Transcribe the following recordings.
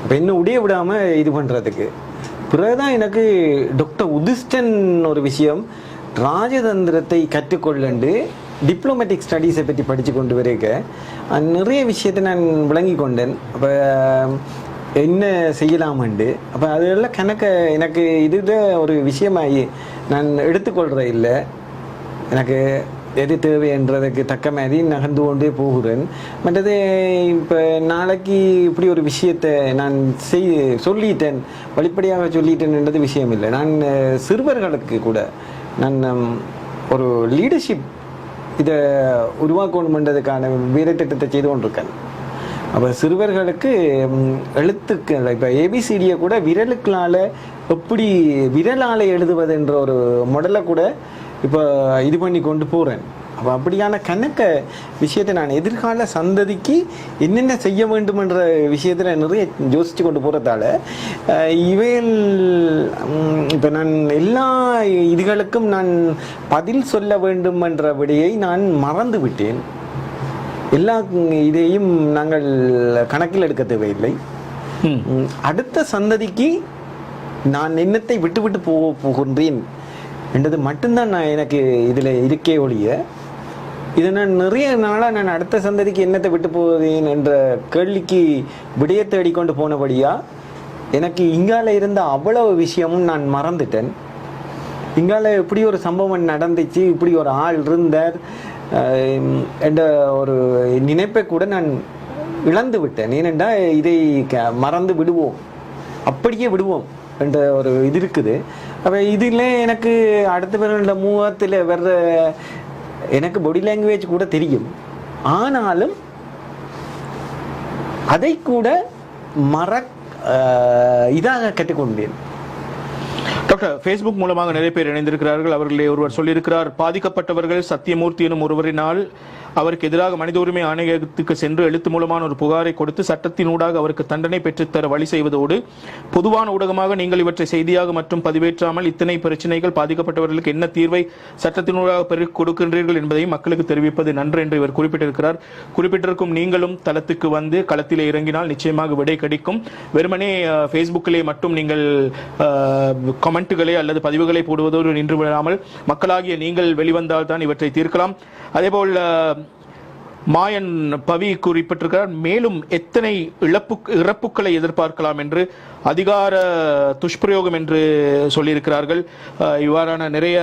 இப்போ என்ன உடைய விடாமல் இது பண்ணுறதுக்கு. பிறகுதான் எனக்கு டாக்டர் உதிஷ்டன் ஒரு விஷயம் ராஜதந்திரத்தை கற்றுக்கொள்ளண்டு டிப்ளமேட்டிக் ஸ்டடீஸை பற்றி படித்து கொண்டு வரைக்க நிறைய விஷயத்தை நான் விளங்கி கொண்டேன். அப்போ என்ன செய்யலாமண்டு அப்போ அதெல்லாம் கணக்க எனக்கு இதுதான் ஒரு விஷயமாகி நான் எடுத்துக்கொள்கிற இல்லை. எனக்கு எது தேவைன்றதுக்கு தக்க மாதிரி நகர்ந்து கொண்டே போகிறேன். மற்றது இப்போ நாளைக்கு இப்படி ஒரு விஷயத்தை நான் சொல்லிட்டேன், வெளிப்படையாக சொல்லிட்டேன்ன்றது விஷயம் இல்லை. நான் சிறுவர்களுக்கு கூட நான் ஒரு லீடர்ஷிப் இதை உருவாக்கணுன்றதுக்கான வேலைத்திட்டத்தை செய்து கொண்டிருக்கேன். அப்போ சிறுவர்களுக்கு எழுத்துக்கள் இப்போ ஏபிசிடியை கூட விரலுக்களால் எப்படி விரலால் எழுதுவதுன்ற ஒரு மாடலை கூட இப்போ இது பண்ணி கொண்டு போகிறேன். அப்போ அப்படியான கணக்க விஷயத்தை நான் எதிர்கால சந்ததிக்கு என்னென்ன செய்ய வேண்டுமென்ற விஷயத்தில் நிறைய யோசித்து கொண்டு போகிறதால இவைகள் இப்போ நான் எல்லா இதுகளுக்கும் நான் பதில் சொல்ல வேண்டும் என்ற விடையை நான் மறந்து விட்டேன். எல்லா இதையும் நாங்கள் கணக்கில் எடுக்க தேவையில்லை. அடுத்த சந்ததிக்கு நான் என்னத்தை விட்டு விட்டு போகின்றேன் என்றது மட்டும்தான் நான் எனக்கு இதில் இருக்கே ஒழிய இதை நான் நிறைய நாளாக நான் அடுத்த சந்ததிக்கு என்னத்தை விட்டு போவேன் என்ற கேள்விக்கு விடையை தேடிக்கொண்டு போனபடியா எனக்கு இங்கால இருந்த அவ்வளவு விஷயமும் நான் மறந்துட்டேன். இங்கால இப்படி ஒரு சம்பவம் நடந்துச்சு, இப்படி ஒரு ஆள் இருந்தார் என்ற ஒரு நினைப்பை கூட நான் இழந்து விட்டேன். ஏனென்றால் இதை மறந்து விடுவோம், அப்படியே விடுவோம் என்ற ஒரு இது இருக்குது. அப்போ இதில் எனக்கு அடுத்த பிறந்த மூவத்தில் வர்ற எனக்கு பாடி லாங்குவேஜ் கூட தெரியும். ஆனாலும் அதை கூட இதாக கற்றுக்கொண்டேன். டாக்டர், ஃபேஸ்புக் மூலமாக நிறைய பேர் இணைந்திருக்கிறார்கள். அவர்களே ஒருவர் சொல்லியிருக்கிறார், பாதிக்கப்பட்டவர்கள் சத்தியமூர்த்தி எனும் ஒருவரினால் அவருக்கு எதிராக மனித உரிமை ஆணையத்துக்கு சென்று எழுத்து மூலமான ஒரு புகாரை கொடுத்து சட்டத்தினூடாக அவருக்கு தண்டனை பெற்றுத்தர வழி செய்வதோடு பொதுவான ஊடகமாக நீங்கள் இவற்றை செய்தியாக மற்றும் பதிவேற்றாமல் இத்தனை பிரச்சனைகள் பாதிக்கப்பட்டவர்களுக்கு என்ன தீர்வை சட்டத்தினூடாக பெருக் கொடுக்கின்றீர்கள் என்பதையும் மக்களுக்கு தெரிவிப்பது நன்று என்று இவர் குறிப்பிட்டிருக்கிறார். குறிப்பிட்டிருக்கும் நீங்களும் தளத்துக்கு வந்து களத்திலே இறங்கினால் நிச்சயமாக விடை கிடைக்கும். வெறுமனே ஃபேஸ்புக்கிலே மட்டும் நீங்கள் கமெண்ட்டுகளை அல்லது பதிவுகளை போடுவதோடு நின்று விடாமல் மக்களாகிய நீங்கள் வெளிவந்தால் தான் இவற்றை தீர்க்கலாம். அதேபோல் மாயன் பவி குறிப்பிட்டிருக்கிறார், மேலும் எத்தனை இறப்புக்களை எதிர்பார்க்கலாம் என்று அதிகார துஷ்பிரயோகம் என்று சொல்லியிருக்கிறார்கள். இவ்வாறான நிறைய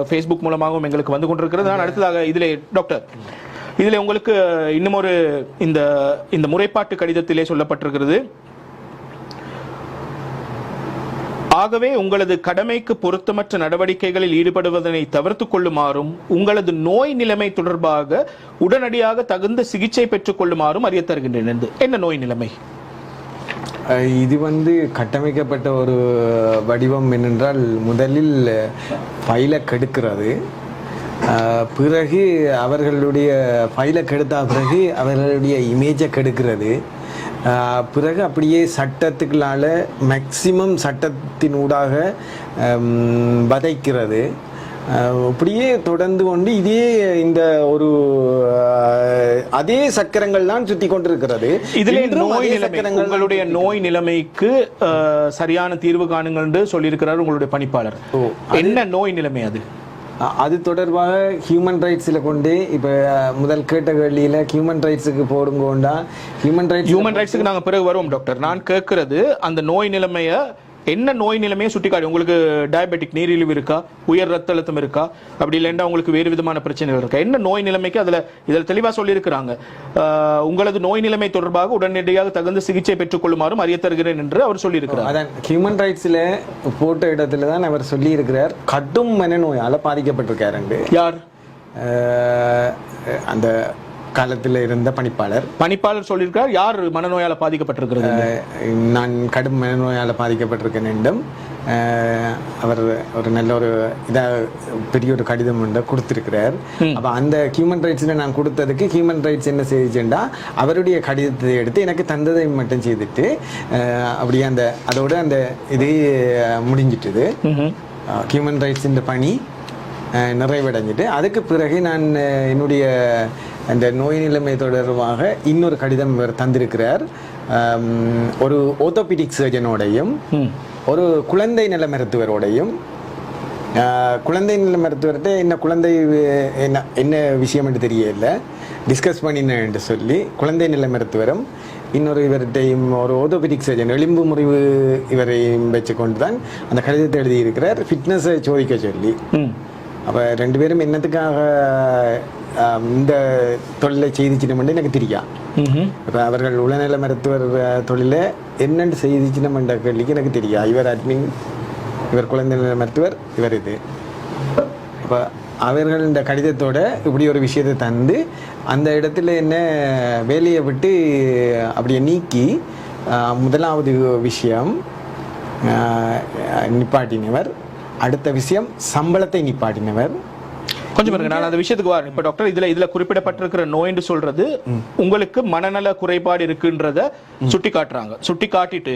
ஃபேஸ்புக் மூலமாகவும் எங்களுக்கு வந்து கொண்டிருக்கிறது. நான் அடுத்ததாக இதிலே டாக்டர், இதில் உங்களுக்கு இன்னும் ஒரு இந்த முறைப்பாட்டு கடிதத்திலே சொல்லப்பட்டிருக்கிறது, ஆகவே உங்களது கடமைக்கு பொருத்தமற்ற நடவடிக்கைகளில் ஈடுபடுவதனை தவிர்த்துக் கொள்ளுமாறும் உங்களது நோய் நிலைமை தொடர்பாக உடனடியாக தகுந்த சிகிச்சை பெற்றுக் கொள்ளுமாறும் அறிய தருகின்றேன். என்ன நோய் நிலைமை? இது கட்டமைக்கப்பட்ட ஒரு வடிவம் என்னென்றால், முதலில் ஃபைலை கெடுக்கிறது, பிறகு அவர்களுடைய ஃபைலை கெடுத்த பிறகு அவர்களுடைய இமேஜை கெடுக்கிறது, பிறகு அப்படியே சட்டத்துக்குள்ளால மேக்சிமம் சட்டத்தினூடாக வதைக்கிறது. அப்படியே தொடர்ந்து கொண்டு இதே இந்த ஒரு அதே சக்கரங்கள் தான் சுத்தி கொண்டிருக்கிறது. இதிலே நோய் நிலைமை, உங்களுடைய நோய் நிலைமைக்கு சரியான தீர்வு காணுங்கள் என்று சொல்லியிருக்கிறார் உங்களுடைய பணிப்பாளர். என்ன நோய் நிலைமை அது? அது தொடர்பாக ஹியூமன் ரைட்ஸில் கொண்டு இப்போ முதல் கேட்ட கேள்வியில் ஹியூமன் ரைட்ஸுக்கு போடுங்கோண்டா ஹியூமன் ரைட்ஸுக்கு நாங்கள் பிறகு வருவோம் டாக்டர். நான் கேட்கறது அந்த நோய் நிலைமையை, என்ன நோய் நிலைமையை சுட்டிக்காட்டி, உங்களுக்கு டயபெட்டிக் நீரிழிவு இருக்கா, உயர் ரத்த அழுத்தம் இருக்கா, அப்படி இல்லைன்னா உங்களுக்கு வேறு விதமான பிரச்சனைகள் இருக்கா, என்ன நோய் நிலைமைக்கு இதில் தெளிவாக சொல்லியிருக்கிறாங்க. உங்களது நோய் நிலைமை தொடர்பாக உடனடியாக தகுந்த சிகிச்சை பெற்றுக் கொள்ளுமாறும் அறிய தருகிறேன் என்று அவர் சொல்லியிருக்கிறார். அதான் ஹியூமன் ரைட்ஸில் போட்ட இடத்துல தான் அவர் சொல்லியிருக்கிறார், கடும் மனநோயால் பாதிக்கப்பட்டிருக்காரு. யார்? அந்த காலத்தில் இருந்த பணிப்பாளர் சொல்லியிருக்கார். யார் மனநோயால் பாதிக்கப்பட்டிருக்கிறது? நான் கடும் மனநோயால் பாதிக்கப்பட்டிருக்கேன் என்றும் அவர் ஒரு நல்ல ஒரு பெரிய ஒரு கடிதம் ஒன்று கொடுத்திருக்கிறார். அப்போ அந்த ஹியூமன் ரைட்ஸில் நான் கொடுத்ததுக்கு ஹியூமன் ரைட்ஸ் என்ன செய்துச்சுன்னா அவருடைய கடிதத்தை எடுத்து எனக்கு தந்ததை மட்டும் செய்துட்டு அப்படியே அதோட அந்த இது முடிஞ்சிட்டுது. ஹியூமன் ரைட்ஸ் இந்த பணி நிறைவடைஞ்சிட்டு அதுக்கு பிறகு நான் என்னுடைய அந்த நோய் நிலைமை தொடர்பாக இன்னொரு கடிதம் இவர் தந்திருக்கிறார். ஒரு ஓர்த்தோபீடிக் சர்ஜனோடையும் ஒரு குழந்தை நல மருத்துவரோடையும் குழந்தை நல மருத்துவர்கிட்ட என்ன குழந்தை என்ன என்ன விஷயம் என்று தெரியல டிஸ்கஸ் பண்ணினேன் என்று சொல்லி குழந்தை நல மருத்துவரும் இன்னொரு இவர்கிட்டையும் ஒரு ஓர்த்தோபீடிக் சர்ஜன் எலும்பு முறிவு இவரையும் வச்சு கொண்டு தான் அந்த கடிதத்தை எழுதியிருக்கிறார் ஃபிட்னஸை சோதிக்க சொல்லி. அப்போ 2 பேரும் என்னத்துக்காக இந்த தொழிலை செய்திச்சினோம்னு எனக்கு தெரியும். இப்போ அவர்கள் உளநல மருத்துவர் தொழிலை என்னென்று செய்திச்சினோம்ன்ற கேள்விக்கு எனக்கு தெரியும். இவர் அட்மின், இவர் குழந்தை நல மருத்துவர், இவர் இது. அப்போ அவர்கள் இந்த கடிதத்தோட இப்படி ஒரு விஷயத்தை தந்து அந்த இடத்துல என்ன வேலையை விட்டு அப்படியே நீக்கி முதலாவது விஷயம் நிப்பாட்டினவர், அடுத்த விஷயம் சம்பளத்தை நிப்பாட்டினவர். கொஞ்சம் பாருங்க, நான் அந்த விஷயத்துக்கு வரேன். இப்ப டாக்டர் இதுல குறிப்பிடப்பட்டிருக்கிற நோய் என்று சொல்றது உங்களுக்கு மனநல குறைபாடு இருக்குன்றத சுட்டி காட்டுறாங்க. சுட்டி காட்டிட்டு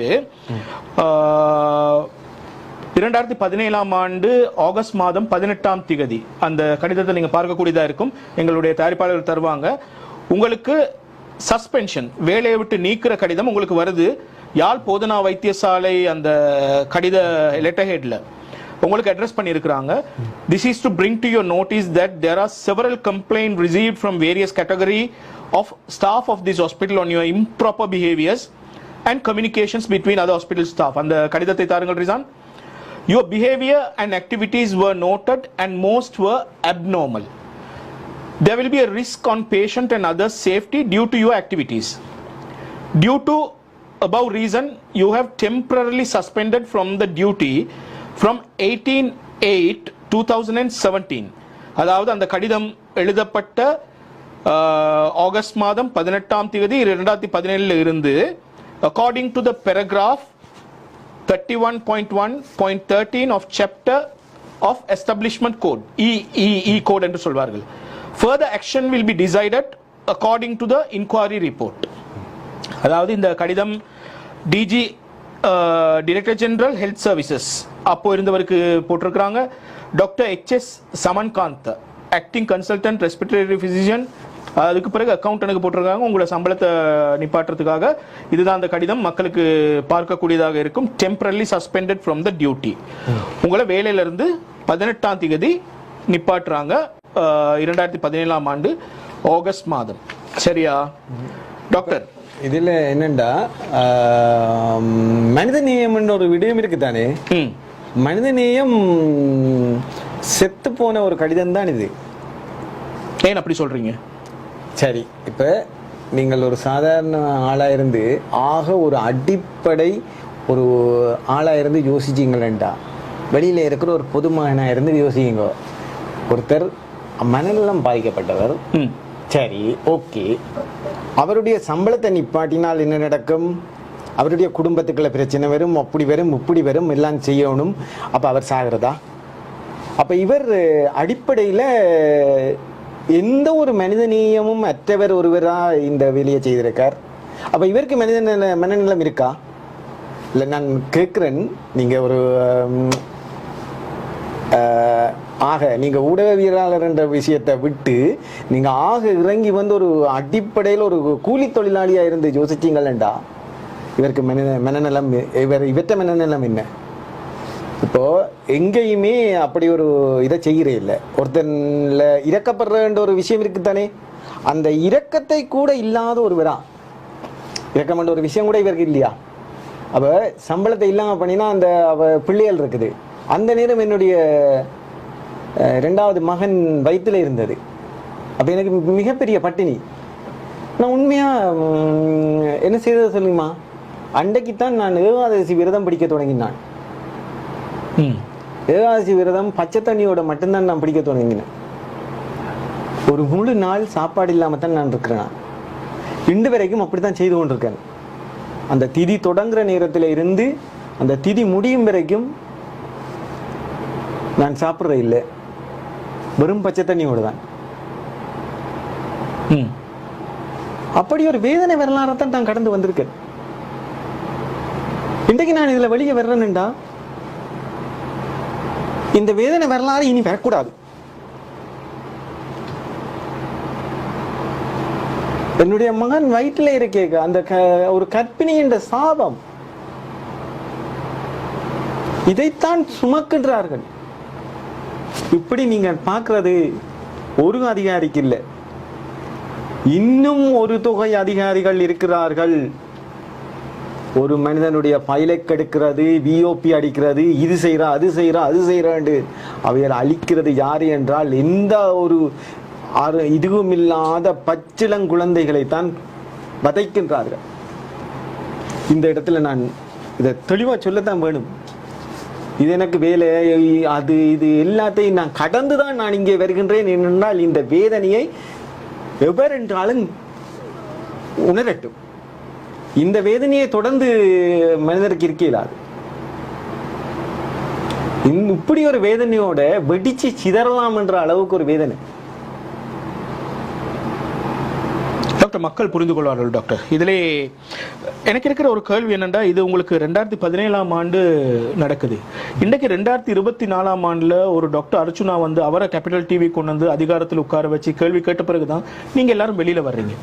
2017 ஆண்டு ஆகஸ்ட் மாதம் 18ஆம் திகதி அந்த கடிதத்தை நீங்க பார்க்கக்கூடியதா இருக்கும். எங்களுடைய தயாரிப்பாளர்கள் தருவாங்க. உங்களுக்கு சஸ்பென்ஷன், வேலையை விட்டு நீக்கிற கடிதம் உங்களுக்கு வருது. யாழ் போதனா வைத்தியசாலை அந்த கடித லெட்டர் ஹெட்ல உங்களுக்கு அட்ரஸ் பண்ணியிருக்கிறாங்க. This is to bring to your notice that there are several complaints received from various category of staff of this hospital on your improper behaviors and communications between other hospital staff. அந்த கடிதத்தை தாருங்கள் Rizan. Your behavior and activities were noted and most were abnormal. There will be a risk on patient and others' safety due to your activities. Due to above reason, you have temporarily suspended from the duty from 18/8/2017. அதாவது அந்த கடிதம் எழுதப்பட்ட August மாதம் 18ஆம் தேதி 2017 இருந்து according to the paragraph 31.1.13 of chapter of establishment code, E code என்று சொல்வார்கள். Further action will be decided according to the inquiry report. அதாவது இந்த கடிதம் DG director general health services அப்போ இருந்தவருக்கு போட்டிருக்கிறாங்க. Doctor HS Samankanth, acting consultant respiratory physician. அதுக்கு பிறகு அக்கௌண்டனுக்கு போட்டிருக்காங்க. உங்களோட சம்பளத்தை நிப்பாட்டுறதுக்காக இதுதான் அந்த கடிதம். மக்களுக்கு பார்க்கக்கூடியதாக இருக்கும். Temporary suspended from the duty. உங்களை வேலையிலிருந்து 18ஆம் தேதி நிப்பாட்டுறாங்க 2017ஆம் ஆண்டு ஆகஸ்ட் மாதம். சரியா டாக்டர்? இதுல என்னண்டா மனித நேயம் ஒரு விடயம் இருக்குதானே. மனித நேயம் செத்து போன ஒரு கடிதம் தான் இது. ஏன் அப்படி சொல்றீங்க? சரி, இப்ப நீங்கள் ஒரு சாதாரண ஆளா இருந்து ஆக ஒரு அடிப்படை ஒரு ஆளா இருந்து யோசிச்சீங்களா, வெளியில இருக்கிற ஒரு பொதுமகனா இருந்து யோசிங்க. ஒருத்தர் மனநலம் பாதிக்கப்பட்டவர், சரி ஓகே, அவருடைய சம்பளத்தை நிப்பாட்டினால் என்ன நடக்கும்? அவருடைய குடும்பத்துக்குள்ள பிரச்சனை வரும், அப்படி வரும் இப்படி வரும், எல்லாம் செய்யணும். அப்ப அவர் சாகிறதா? அப்ப இவர் அடிப்படையில எந்த ஒரு மனிதநேயமும் அற்றவர் ஒருவரா இந்த வேலையை செய்திருக்கார். அப்ப இவருக்கு மனநலம் இருக்கா? இல்லை, நான் கேட்கிறேன். நீங்க ஒரு ஆக நீங்க ஊடகவியலாளர் என்ற விஷயத்தை விட்டு நீங்க ஆக இறங்கி வந்து ஒரு அடிப்படையில் ஒரு கூலி தொழிலாளியா இருந்து யோசிச்சீங்களா, இவருக்கு மனநலம் இவற்ற மனநலம் என்ன? இப்போ எங்கேயுமே அப்படி ஒரு இதை செய்கிறே இல்லை. ஒருத்தன்ல இறக்கப்படுறன்ற ஒரு விஷயம் இருக்குத்தானே, அந்த இரக்கத்தை கூட இல்லாத ஒருவரா, இறக்கம்ன்ற ஒரு விஷயம் கூட இவருக்கு இல்லையா? அப்ப சம்பளத்தை இல்லாம பண்ணினா அந்த பிள்ளைகள் இருக்குது. அந்த நேரம் என்னுடைய 2வது மகன் வயிற்றுல இருந்தது. அப்ப எனக்கு மிகப்பெரிய பட்டினி. நான் உண்மையா என்ன செய்தது சொல்லுமா, அன்றைக்குத்தான் நான் ஏகாதசி விரதம் பிடிக்க தொடங்கினான். ஏகாதசி விரதம் பச்சை தண்ணியோட மட்டும்தான் நான் பிடிக்க தொடங்கினேன். ஒரு முழு நாள் சாப்பாடு இல்லாம தான் நான் இருக்கிறேன். இன்று வரைக்கும் அப்படித்தான் செய்து கொண்டிருக்கேன். அந்த திதி தொடங்குற நேரத்தில் இருந்து அந்த திதி முடியும் வரைக்கும் நான் சாப்பிட்ற இல்லை, வெறும் பச்சை தண்ணியோடு தான். அப்படி ஒரு வேதனை வரலாறத்தான் நான் கடந்து வந்திருக்கேன். இன்றைக்கு நான் இதுல வெளியே வர்றேன்டா, இந்த வேதனை வரலாறு இனி வரக்கூடாது. என்னுடைய மகன் வயிற்றில் இருக்கே அந்த ஒரு கற்பிணி என்ற சாபம், இதைத்தான் சுமக்கின்றார்கள். இப்படி நீங்க பார்க்கிறது ஒரு அதிகாரிக்கு இல்லை, இன்னும் ஒரு தொகை அதிகாரிகள் இருக்கிறார்கள். ஒரு மனிதனுடைய பைலை கெடுக்கிறது, விஓபி அடிக்கிறது, இது செய்யறா அது செய்யறா அது செய்யறாண்டு அவைகள் அழிக்கிறது யாரு என்றால் எந்த ஒரு இதுவும் இல்லாத பச்சிளங்குழந்தைகளை தான் வதைக்கின்றார்கள். இந்த இடத்துல நான் இதை தெளிவா சொல்லத்தான் வேணும். இது எனக்கு வேலை, அது இது எல்லாத்தையும் நான் கடந்துதான் நான் இங்கே வருகின்றேன் என்றால் இந்த வேதனையை எவரென்றாலும் உணரட்டும். இந்த வேதனையை தொடர்ந்து மனிதருக்கு இருக்க இயலாது. இப்படி ஒரு வேதனையோட வெடிச்சு சிதறலாம் என்ற அளவுக்கு ஒரு வேதனை. டாக்டர், மக்கள் புரிந்து கொள்வார்கள் டாக்டர். இதிலே எனக்கு இருக்கிற ஒரு கேள்வி என்னென்னா, இது உங்களுக்கு 2017 ஆண்டு நடக்குது. இன்றைக்கு 2024 ஆண்டுல ஒரு டாக்டர் அர்ச்சுனா வந்து அவரை கேபிட்டல் டிவி கொண்டு வந்து அதிகாரத்தில் உட்கார வச்சு கேள்வி கேட்ட பிறகுதான் நீங்க எல்லாரும் வெளியில வர்றீங்க.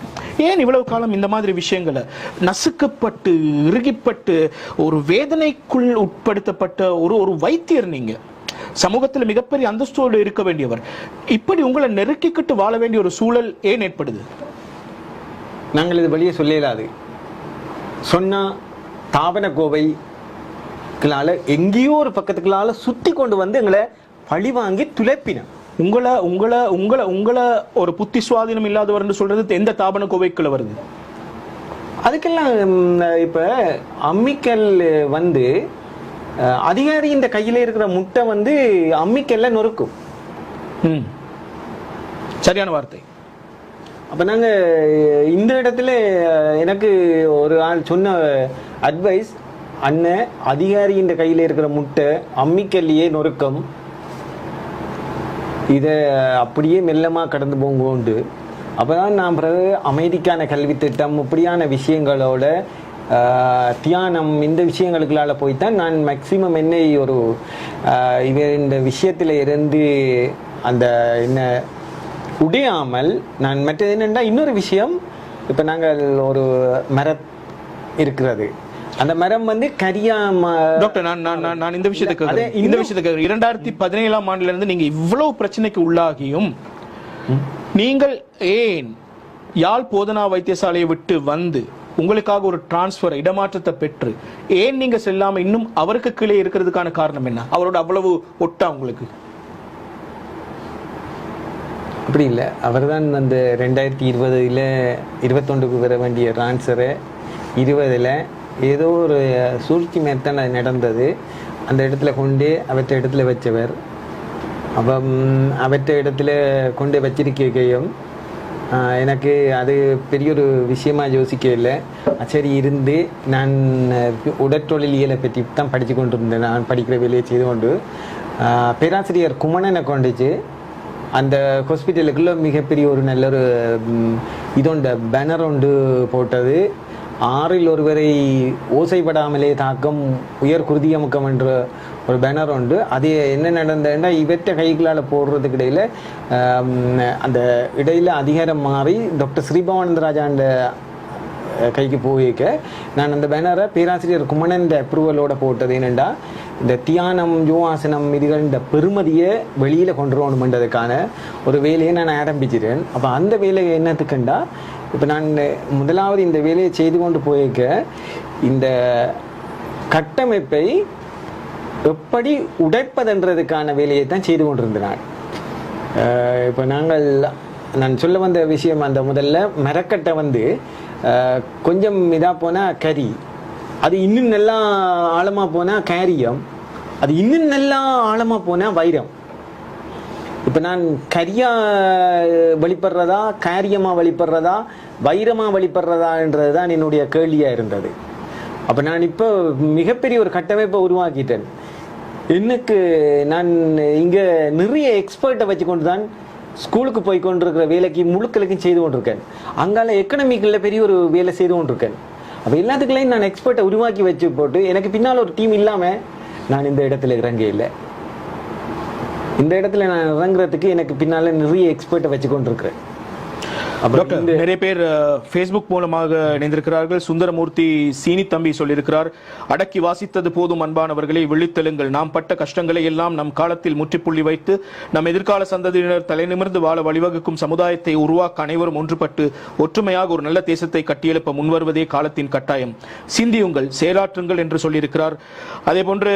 ஏன் இவ்வளவு காலம் இந்த மாதிரி விஷயங்களை நசுக்கப்பட்டு இறுகிப்பட்டு ஒரு வேதனைக்குள் உட்படுத்தப்பட்ட ஒரு வைத்தியர், நீங்க சமூகத்தில் மிகப்பெரிய அந்தஸ்தோடு இருக்க வேண்டியவர், இப்படி உங்களை நெருக்கிக்கிட்டு வாழ வேண்டிய ஒரு சூழல் ஏன் ஏற்படுது? நாங்கள் இது வெளியே சொல்லலாது. சொன்னா தாபன கோவைகளால எங்கேயோ ஒரு பக்கத்துக்களால சுத்தி கொண்டு வந்து எங்களை பழி வாங்கி துளைப்பின. உங்களை உங்களை உங்களை உங்களை ஒரு புத்தி சுவாதீனம் இல்லாதவர் சொல்றது எந்த தாபன கோவைக்குள்ள வருது? அதுக்கெல்லாம் இப்ப அம்மிக்கல் வந்து அதிகாரி இந்த கையில இருக்கிற முட்டை வந்து அம்மிக்கல்ல நொறுக்கும். சரியான வார்த்தை. அப்ப நாங்க இந்த இடத்துல எனக்கு ஒரு ஆள் சொன்ன அட்வைஸ், அண்ணன் அதிகாரியின் கையில இருக்கிற முட்டை அம்மிக்கல்லையே நொறுக்கம், இதை அப்படியே மெல்லமா கடந்து போங்கோண்டு. அப்பதான் நான் பிறகு அமைதிக்கான கல்வி திட்டம் இப்படியான விஷயங்களோட தியானம் இந்த விஷயங்களுக்குள்ளால போய்தான் நான் மேக்சிமம் என்னை ஒரு இந்த விஷயத்துல இருந்து அந்த என்ன உடையாமல் நான் மற்றது என்னென்னா இன்னொரு விஷயம். இப்போ நாங்கள் ஒரு மரம் இருக்கிறது, அந்த மரம் வந்து கரியாம டாக்டர், நான் இந்த விஷயத்துக்கு 2017 ஆண்டுல இருந்து நீங்க இவ்வளவு பிரச்சனைக்கு உள்ளாகியும் நீங்கள் ஏன் யாழ் போதனா வைத்தியசாலையை விட்டு வந்து உங்களுக்காக ஒரு டிரான்ஸ்பர் இடமாற்றத்தை பெற்று ஏன் நீங்க செல்லாம இன்னும் அவருக்கு கீழே இருக்கிறதுக்கான காரணம் என்ன? அவரோட அவ்வளவு ஒட்டா உங்களுக்கு? அப்படி இல்லை, அவர் தான் அந்த 2020 21க்கு வர வேண்டிய ட்ரான்ஸ்ஃபரை 20 ஏதோ ஒரு சூழ்ச்சி மேற்தான் அது நடந்தது. அந்த இடத்துல கொண்டு அவற்றை இடத்துல வச்சவர். அப்போ அவற்றை இடத்துல கொண்டு வச்சிருக்கையும் எனக்கு அது பெரிய ஒரு விஷயமா யோசிக்க இல்லை. சரி இருந்து நான் உடற்தொழிலியலை பற்றி தான் படித்து கொண்டு இருந்தேன். நான் படிக்கிற வேலையை செய்து கொண்டு பேராசிரியர் குமணனை கொண்டுச்சு அந்த ஹாஸ்பிட்டலுக்குள்ள மிகப்பெரிய ஒரு நல்ல ஒரு இதோண்ட பேனர் ஒன்று போட்டது. 6 ஒருவரை ஓசைப்படாமலே தாக்கம் உயர் குருதியமுக்கம் என்ற ஒரு பேனர் உண்டு. அது என்ன நடந்ததுன்னா, இவற்றை கைகளால் போடுறதுக்கு இடையில அந்த இடையில அதிகாரம் மாறி டாக்டர் ஸ்ரீபவானந்தராஜாண்ட கைக்கு போயிருக்க நான் அந்த பேனரை பேராசிரியர் குமணன் அப்ரூவலோட போட்டது. என்னென்னா இந்த தியானம் யோகாசனம் இதுகள் இந்த பெருமதியை வெளியில் கொண்டு வரணுமென்றதுக்கான ஒரு வேலையை நான் ஆரம்பிச்சிட்டேன். அப்போ அந்த வேலையை என்னத்துக்குண்டா, இப்போ நான் முதலாவது இந்த வேலையை செய்து கொண்டு போயிருக்க இந்த கட்டமைப்பை எப்படி உடைப்பதென்றதுக்கான வேலையை தான் செய்து கொண்டிருந்தேன். இப்போ நான் சொல்ல வந்த விஷயம், அந்த முதல்ல மரக்கட்டை வந்து கொஞ்சம் இதாக போனால் கரி, அது இன்னும் நல்லா ஆழமாக போனால் கேரியம், அது இன்னும் நல்லா ஆழமாக போனால் வைரம். இப்போ நான் கரியா வழிபடுறதா கேரியமாக வழிபடுறதா வைரமாக வழிபடுறதான்றது தான் என்னுடைய கேள்வியாக இருந்தது. அப்போ நான் இப்போ மிகப்பெரிய ஒரு கட்டமைப்பை உருவாக்கிட்டேன். எனக்கு நான் இங்கே நிறைய எக்ஸ்பர்ட்டை வச்சு கொண்டு தான் ஸ்கூலுக்கு போய் கொண்டிருக்கிற வேலைக்கு முழுக்களுக்கும் செய்து கொண்டிருக்கேன். அங்கால எக்கனாமிக்கில் பெரிய ஒரு வேலை செய்து கொண்டிருக்கேன். அப்போ எல்லாத்துக்குள்ளையும் நான் எக்ஸ்பர்ட்டை உருவாக்கி வச்சு போட்டு எனக்கு பின்னால் ஒரு டீம் இல்லாமல் நான் இந்த இடத்துல இறங்க இல்லை. இந்த இடத்துல நான் இறங்குறதுக்கு எனக்கு பின்னால் நிறைய எக்ஸ்பர்ட்டை வச்சு கொண்டிருக்கிறேன். டாக்டர், நிறைய பேர் ஃபேஸ்புக் மூலமாக இணைந்திருக்கிறார்கள். சுந்தரமூர்த்தி சீனி தம்பி சொல்லியிருக்கிறார், அடக்கி வாசித்தது போதும் அன்பானவர்களை, விழித்தெழுங்கள். நாம் பட்ட கஷ்டங்களை எல்லாம் நம் காலத்தில் முற்றுப்புள்ளி வைத்து நம் எதிர்கால சந்ததியினர் தலைநிமிர்ந்து வாழ வழிவகுக்கும் சமுதாயத்தை உருவாக்க அனைவரும் ஒன்றுபட்டு ஒற்றுமையாக ஒரு நல்ல தேசத்தை கட்டியெழுப்ப முன்வருவதே காலத்தின் கட்டாயம். சிந்தியுங்கள், செயலாற்றுங்கள் என்று சொல்லியிருக்கிறார். அதே போன்று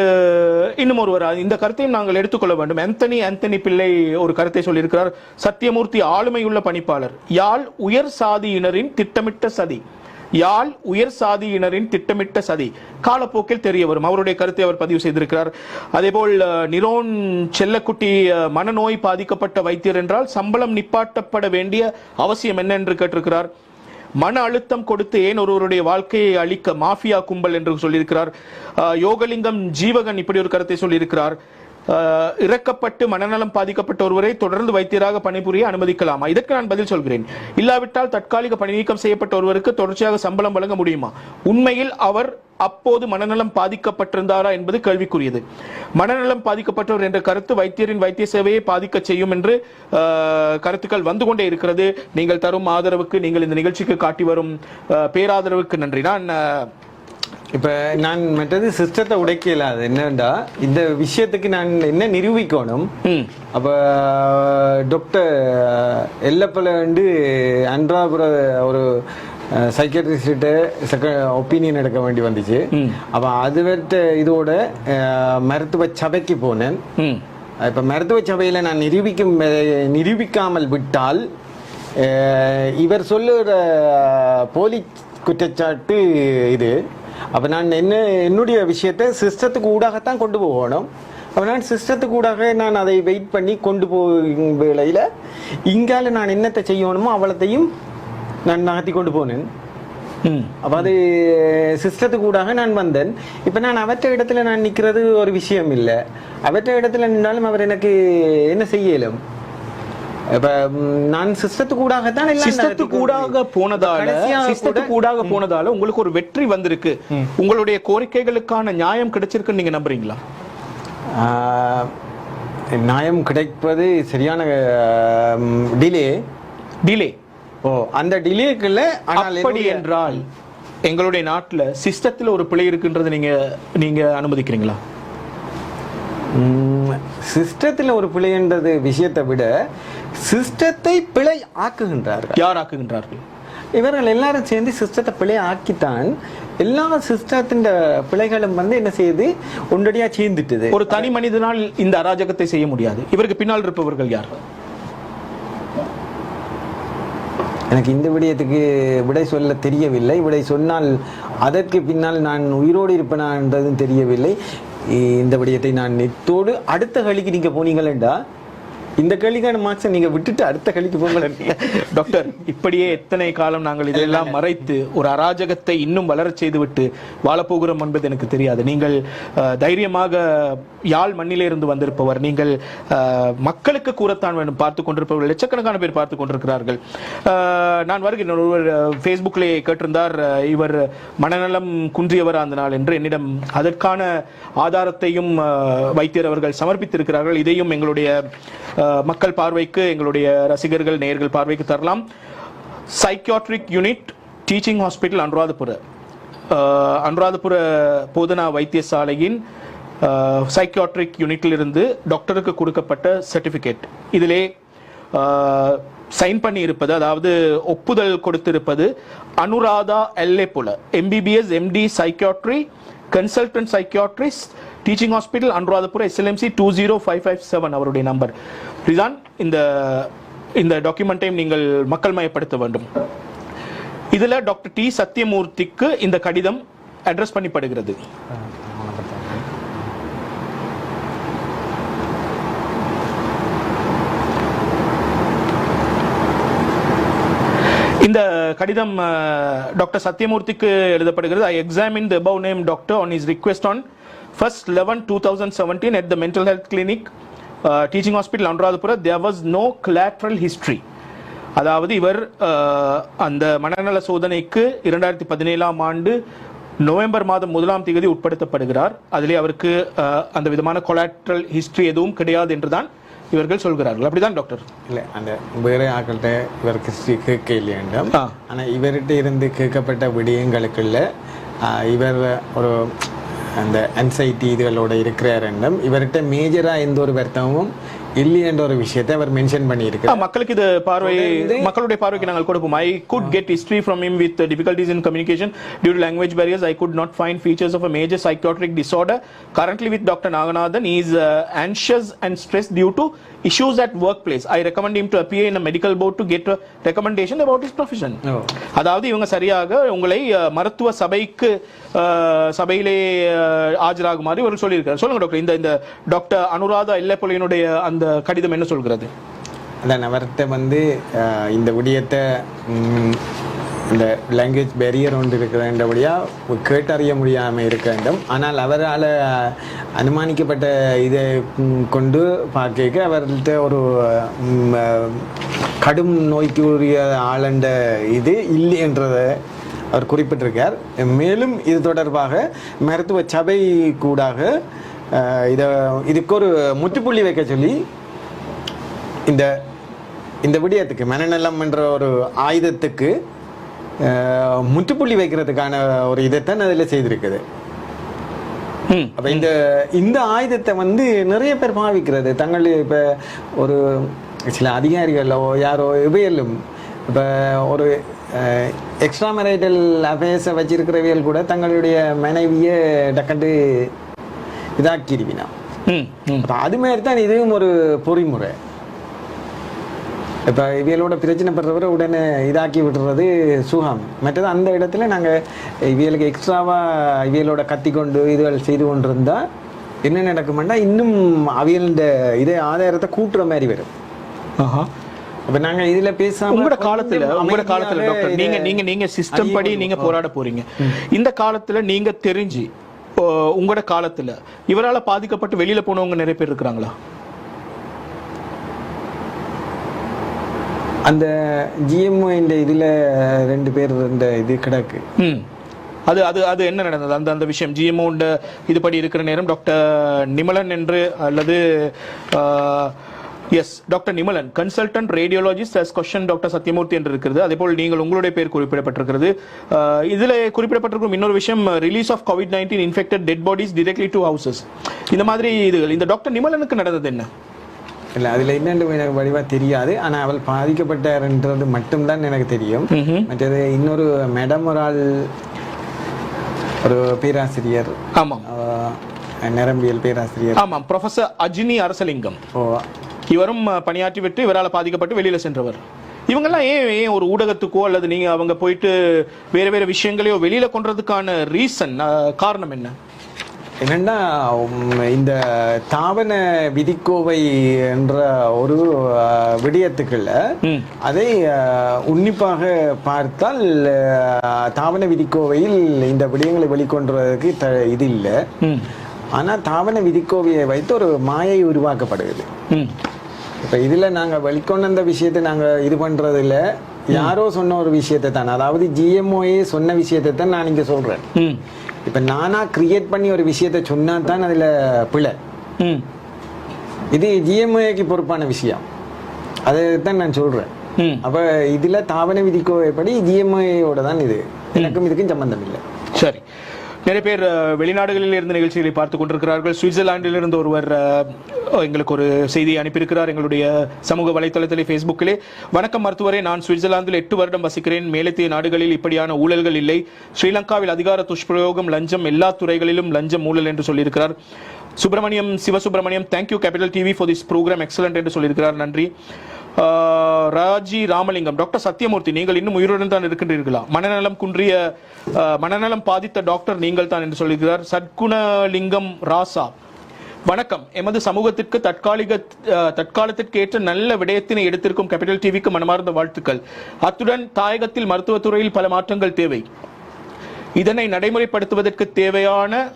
இன்னும் ஒருவர், இந்த கருத்தையும் நாங்கள் எடுத்துக்கொள்ள வேண்டும். ஆந்தனி பிள்ளை ஒரு கருத்தை சொல்லியிருக்கிறார். சத்தியமூர்த்தி ஆளுமையுள்ள பணிப்பாளர். யாழ் உயர் சாதியினரின் திட்டமிட்ட சதி. யாழ் உயர் சாதியினரின் திட்டமிட்ட சதி காலப்போக்கில் தெரிய வரும். அவருடைய கருத்தை அவர் பதிவு செய்திருக்கிறார். அதேபோல் நிரோன் செல்லக்குட்டி, மனநோய் பாதிக்கப்பட்ட வைத்தியர் என்றால் சம்பளம் நிப்பாட்டப்பட வேண்டிய அவசியம் என்ன என்று கேட்டிருக்கிறார். மன அழுத்தம் கொடுத்து ஏன் ஒருவருடைய வாழ்க்கையை அளிக்க மாஃபியா கும்பல் என்று சொல்லியிருக்கிறார். யோகலிங்கம் ஜீவகன் இப்படி ஒரு கருத்தை சொல்லியிருக்கிறார். இறக்கப்பட்டு மனநலம் பாதிக்கப்பட்ட ஒருவரை தொடர்ந்து வைத்தியராக பணிபுரிய அனுமதிக்கலாமா? இதற்கு நான் பதில் சொல்கிறேன். இல்லாவிட்டால் தற்காலிக பணி நீக்கம் செய்யப்பட்ட ஒருவருக்கு தொடர்ச்சியாக சம்பளம் வழங்க முடியுமா? உண்மையில் அவர் அப்போது மனநலம் பாதிக்கப்பட்டிருந்தாரா என்பது கேள்விக்குரியது. மனநலம் பாதிக்கப்பட்டவர் என்ற கருத்து வைத்தியரின் வைத்திய சேவையை பாதிக்க செய்யும் என்று கருத்துக்கள் வந்து கொண்டே இருக்கிறது. நீங்கள் தரும் ஆதரவுக்கு, நீங்கள் இந்த நிகழ்ச்சிக்கு காட்டி வரும் பேராதரவுக்கு நன்றி. நான் மற்றது சிஸ்டத்தை உடைக்க இல்லாது என்னண்டா, இந்த விஷயத்துக்கு நான் என்ன நிரூபிக்கணும். அப்ப டாக்டர் எல்லப்பல அன்றாபுர ஒரு சைக்கியாட்ரிஸ்ட ஒப்பீனியன் எடுக்க வேண்டி வந்துச்சு. அப்ப அது இதோட மருத்துவ சபைக்கு போனேன். இப்ப மருத்துவ சபையில நான் நிரூபிக்காமல் விட்டால் இவர் சொல்லுற போலி குற்றச்சாட்டு இது. அப்போ நான் என்னுடைய விஷயத்தை சிஸ்டத்துக்கு ஊடாகத்தான் கொண்டு போகணும். அப்போ நான் சிஸ்டத்துக்கு ஊடாக நான் அதை வெயிட் பண்ணி கொண்டு போகும் வேளையில் இங்கால நான் என்னத்தை செய்யணுமோ அவ்வளத்தையும் நான் நகர்த்தி கொண்டு போனேன். அப்போ அது சிஸ்டத்துக்கு ஊடாக நான் வந்தேன். இப்போ நான் அவற்ற இடத்துல நான் நிற்கிறது ஒரு விஷயம் இல்லை. அவற்ற இடத்துல நின்றாலும் அவர் எனக்கு என்ன செய்யலும். நான் சிஸ்டத்துக்கு போனதால உங்களுக்கு ஒரு வெற்றி வந்திருக்கு. உங்களுடைய கோரிக்கைகளுக்கான நியாயம் கிடைச்சிருக்கு நீங்க நம்புறீங்களா? நியாயம் கிடைப்பது சரியான டிலே. அந்த டிலேக்குள்ள அப்படி என்றால் எங்களுடைய நாட்டுல சிஸ்டத்துல ஒரு பிழை இருக்குன்றது நீங்க அனுமதிக்கிறீங்களா? சிஸ்டத்தில் ஒரு பிழைன்றது விஷயத்தை விட சிஸ்டத்தை பிழை ஆக்குகின்றார்கள். யார் ஆக்குகின்றார்கள்? இவர்கள் எல்லாரும் சேர்ந்து சிஸ்டத்தை பிழை ஆக்கித்தான் எல்லா சிஸ்டத்தின் பிழைகளும் என்ன செய்யுது, ஒன்றடியா சேர்ந்துட்டுது. ஒரு தனி மனிதனால் இந்த அராஜகத்தை செய்ய முடியாது. இவருக்கு பின்னால் இருப்பவர்கள் யார்? எனக்கு இந்த விடயத்துக்கு விடை சொல்ல தெரியவில்லை. விடை சொன்னால் அதற்கு பின்னால் நான் உயிரோடு இருப்பேனா என்றதும் தெரியவில்லை. இந்த விடயத்தை நான் நெத்தோடு அடுத்த கழிக்கு நீங்க போனீங்களா, இந்த கேள்விக்கான மார்க்ஸை நீங்க விட்டுட்டு அடுத்த கேள்விக்கு போங்க. டாக்டர், இப்படியே எத்தனை காலம் நாங்கள் இதெல்லாம் மறைத்து ஒரு அராஜகத்தை இன்னும் வளரச் செய்துவிட்டு வாழப்போகிறோம் என்பது எனக்கு தெரியாது. நீங்கள் தைரியமாக யாழ் மண்ணிலே இருந்து வந்திருப்பவர். நீங்கள் மக்களுக்கு கூறத்தான் வேண்டும். பார்த்து கொண்டிருப்பவர்கள் லட்சக்கணக்கான பேர் பார்த்து கொண்டிருக்கிறார்கள். நான் வருகிறேன். ஒருவர் ஃபேஸ்புக்கிலே கேட்டிருந்தார், இவர் மனநலம் குன்றியவர் அந்த நாள் என்று. என்னிடம் அதற்கான ஆதாரத்தையும் வைத்தியர் அவர்கள் சமர்ப்பித்திருக்கிறார்கள். இதையும் எங்களுடைய மக்கள் பார்வைக்கு, எங்களுடைய ரசிகர்கள் நேயர்கள் பார்வைக்கு தரலாம். Psychiatric unit, teaching hospital, Anuradhapura போதனா வைத்தியசாலையின் சைக்கியாட்ரிக் யூனிட்டில் இருந்து டாக்டருக்கு கொடுக்கப்பட்ட சர்டிபிகேட். இதிலே சைன் பண்ணி இருப்பது, அதாவது ஒப்புதல் கொடுத்திருப்பது Anuradha Ellepola, MBBS MD psychiatry, consultant psychiatrist, teaching hospital, Anuradhapura, SLMC 20557 அவருடைய நம்பர். இதுதான் இந்த டாக்குமெண்ட்டையும் நீங்கள் மக்கள் மயப்படுத்த வேண்டும். இதுல டாக்டர் டி சத்தியமூர்த்திக்கு இந்த கடிதம் அட்ரஸ் பண்ணப்படுகிறது. இந்த கடிதம் டாக்டர் சத்தியமூர்த்திக்கு எழுதப்படுகிறது. I examined the above named doctor on his request on 1/11/2017 at the mental health clinic, teaching hospital Anuradhapura. There was no collateral history. அதாவது இவர் அந்த மனநல சோதனைக்கு 2017 ஆண்டு நவம்பர் மாதம் 1ஆம் தேதி உட்படுத்தப்படுகிறார். அதிலே அவருக்கு அந்த விதமான கொலாட்ரல் ஹிஸ்டரி எதுவும் கிடையாது என்றுதான் இவர்கள் சொல்கிறார்கள். அப்படிதான் டாக்டர்? இல்லை, அந்த வேறு ஆக்கள்கிட்ட இவருக்கு கேட்க இல்லையாண்டம். ஆனால் இவர்கிட்ட இருந்து கேட்கப்பட்ட விடயங்களுக்குள்ள இவர் ஒரு அந்த அன்சைட்டி இதுகளோட இருக்கிறார் என்றும் இவர்கிட்ட மேஜராக எந்த ஒரு வருத்தமும் இல்லை என்ற ஒரு விஷயத்தை அவர் மென்ஷன் பண்ணியிருக்கார். மக்களுக்கு இது மக்களுடைய பார்வைக்கு நாங்கள் கொடுப்போம். I could get history from him with difficulties in communication due to language barriers. I could not find features of a major psychiatric disorder. Currently with Dr. Naganathan, he is anxious and stressed due to issues at workplace. I recommend him to appear in a medical board to get a recommendation about his profession. அதாவது இவங்க சரியாக உங்களை மருத்துவ சபையிலே ஆஜராகுமாறு இவர் சொல்லியிருக்காரு. சொல்லுங்க டாக்டர், இந்த டாக்டர் அனுராதா இல்லப்பொலியினுடைய அந்த கடிதம் என்ன சொல்கிறது? அதான் அவர்கிட்ட இந்த விடயத்தை இந்த லாங்குவேஜ் பேரியர் ஒன்று இருக்கிறபடியாக கேட்டறிய முடியாமல் இருக்க வேண்டும். ஆனால் அவரால் அனுமானிக்கப்பட்ட இதை கொண்டு பார்க்க அவர்கிட்ட ஒரு கடும் நோய்க்குரிய ஆளண்ட இது இல்லை என்றதை அவர் குறிப்பிட்டிருக்கார். மேலும் இது தொடர்பாக மருத்துவ சபை கூடாக இதுக்கு ஒரு முற்றுப்புள்ளி வைக்க சொல்லி இந்த விடயத்துக்கு மனநலம் என்ற ஒரு ஆயுதத்துக்கு முற்றுப்புள்ளி வைக்கிறதுக்கான ஒரு இதைத்தான் அதில் செய்திருக்குது. அப்ப இந்த ஆயுதத்தை நிறைய பேர் பாவிக்கிறது தங்கள் இப்ப ஒரு சில அதிகாரிகளோ யாரோ இவையலும் இப்ப ஒரு எக்ஸ்ட்ரா மேரிட்டல் அஃபேர்ஸை வச்சிருக்கிறவியல் கூட தங்களுடைய மனைவியை டக்கண்டு இதாக்கிடுவினா. அது மாதிரி தான் இதுவும் ஒரு பொறிமுறை. இப்போ இவியலோட பிரச்சனை படுறவரை உடனே இதாக்கி விடுறது சுகம். மற்றது அந்த இடத்துல நாங்கள் இவியலுக்கு எக்ஸ்ட்ராவாக இவியலோட கத்தி கொண்டு இதுகள் செய்து கொண்டு இருந்தால் என்ன நடக்குமெண்டா இன்னும் அவியல்ட இதே ஆதாரத்தை கூட்டுற மாதிரி வரும். அப்ப நாங்க இதுல பேசாம உங்களோட காலத்துல டாக்டர் நீங்க சிஸ்டம் படி நீங்க போராட போறீங்க. இந்த காலத்துல நீங்க தெரிஞ்சு உங்களோட காலத்துல இவரால பாதிக்கப்பட்டு வெளியில போனவங்க நிறைய பேர் இருக்கிறாங்களா? அந்த ஜிஎம்ஓ இந்த இதுல 2 பேர் இந்த இது கிடக்கு. அது அது அது என்ன நடந்தது அந்த விஷயம்? ஜிஎம்ஓ இதுபடி இருக்கிற நேரம் டாக்டர் நிமலன் என்று அல்லது S doctor Nimalan consultant radiologist as question doctor Sathyamoorthy என்று இருக்கிறது. அதேபோல் நீங்கள் உங்களுடைய பேர் குறிப்பிடப்பட்டிருக்கிறது. இதில் குறிப்பிடப்பட்டிருக்கும் இன்னொரு விஷயம், release of COVID-19 infected dead bodies directly to houses. இந்த மாதிரி இதுகள் இந்த டாக்டர் நிமலனுக்கு நடந்தது என்ன? இல்லை, அதில் என்னென்று எனக்கு வடிவாக தெரியாது. ஆனால் அவள் பாதிக்கப்பட்டார்ன்றது மட்டும்தான் எனக்கு தெரியும். மற்றது இன்னொரு மேடம் ஒரு ஆள், ஒரு பேராசிரியர், ஆமாம் நரம்பியல் பேராசிரியர், ஆமாம் ப்ரொஃபசர் அஜினி அரசலிங்கம், இவரும் பணியாற்றி விட்டு இவரால் பாதிக்கப்பட்டு வெளியில சென்றவர். இவங்கெல்லாம் ஏன் ஒரு ஊடகத்துக்கோ அல்லது நீங்க அவங்க போயிட்டு வேற வேற விஷயங்களையோ வெளியில கொண்டதுக்கான ரீசன் காரணம் என்ன? என்னன்னா இந்த தாவன விதிக்கோவை என்ற ஒரு விடயத்துக்குள்ள அதை உன்னிப்பாக பார்த்தால் தாவன விதிக்கோவையில் இந்த விடயங்களை வெளிக்கொண்டுறதுக்கு இது இல்லை. ஆனா தாவன விதிக்கோவையை வைத்து ஒரு மாயை உருவாக்கப்படுகிறது. இப்ப இதுல நாங்க வெளிக்கொண்ட அந்த விஷயத்தை நாங்க இது பண்றது இல்ல, யாரோ சொன்ன ஒரு விஷயத்தை தான், அதாவது ஜிஎம்ஓஏ சொன்ன விஷயத்தை தான் நான் இங்க சொல்றேன். இப்ப நானா கிரியேட் பண்ணி ஒரு விஷயத்தை சொன்னா தான் அதுல பிழை. இது ஜிஎம்ஓஏக்கு பொறுப்பான விஷயம், அதைத்தான் நான் சொல்றேன். அப்ப இதுல தாவன விதிக்கோவைப்படி ஜிஎம்ஓஏயோட தான் இது, எனக்கும் இதுக்கும் சம்பந்தம் இல்லை. சரி, நிறைய பேர் வெளிநாடுகளில் இருந்து நிகழ்ச்சிகளை பார்த்து கொண்டிருக்கிறார்கள். சுவிட்சர்லாந்தில் இருந்து ஒருவர் எங்களுக்கு ஒரு செய்தியை அனுப்பியிருக்கிறார் எங்களுடைய சமூக வலைத்தளத்திலே, ஃபேஸ்புக்கிலே. வணக்கம் மருத்துவரே, நான் சுவிட்சர்லாந்தில் 8 வருடம் வசிக்கிறேன். மேலத்திய நாடுகளில் இப்படியான ஊழல்கள் இல்லை. ஸ்ரீலங்காவில் அதிகார துஷ்பிரயோகம், லஞ்சம், எல்லா துறைகளிலும் லஞ்சம், ஊழல் என்று சொல்லியிருக்கிறார். Sivasubramaniam, thank you Capital TV for this program, excellent என்று சொல்லியிருக்கிறார். நன்றி. ராஜி ராமலிங்கம், டாக்டர் சத்யமூர்த்தி, நீங்கள் இன்னும் உயிருடன் தான் இருக்கின்றீர்களா? மனநலம் பாதித்த டாக்டர் நீங்கள் தான் என்று சொல்லுகிறார். சத்குணலிங்கம் ராசா, வணக்கம். எமது சமூகத்திற்கு தற்காலத்திற்கு ஏற்ற நல்ல விடயத்தினை எடுத்திருக்கும் கேபிட்டல் டிவிக்கு மனமார்ந்த வாழ்த்துக்கள். அத்துடன் தாயகத்தில் மருத்துவத்துறையில் பல மாற்றங்கள் தேவை. இதனை நடைமுறைப்படுத்துவதற்கு தேவையான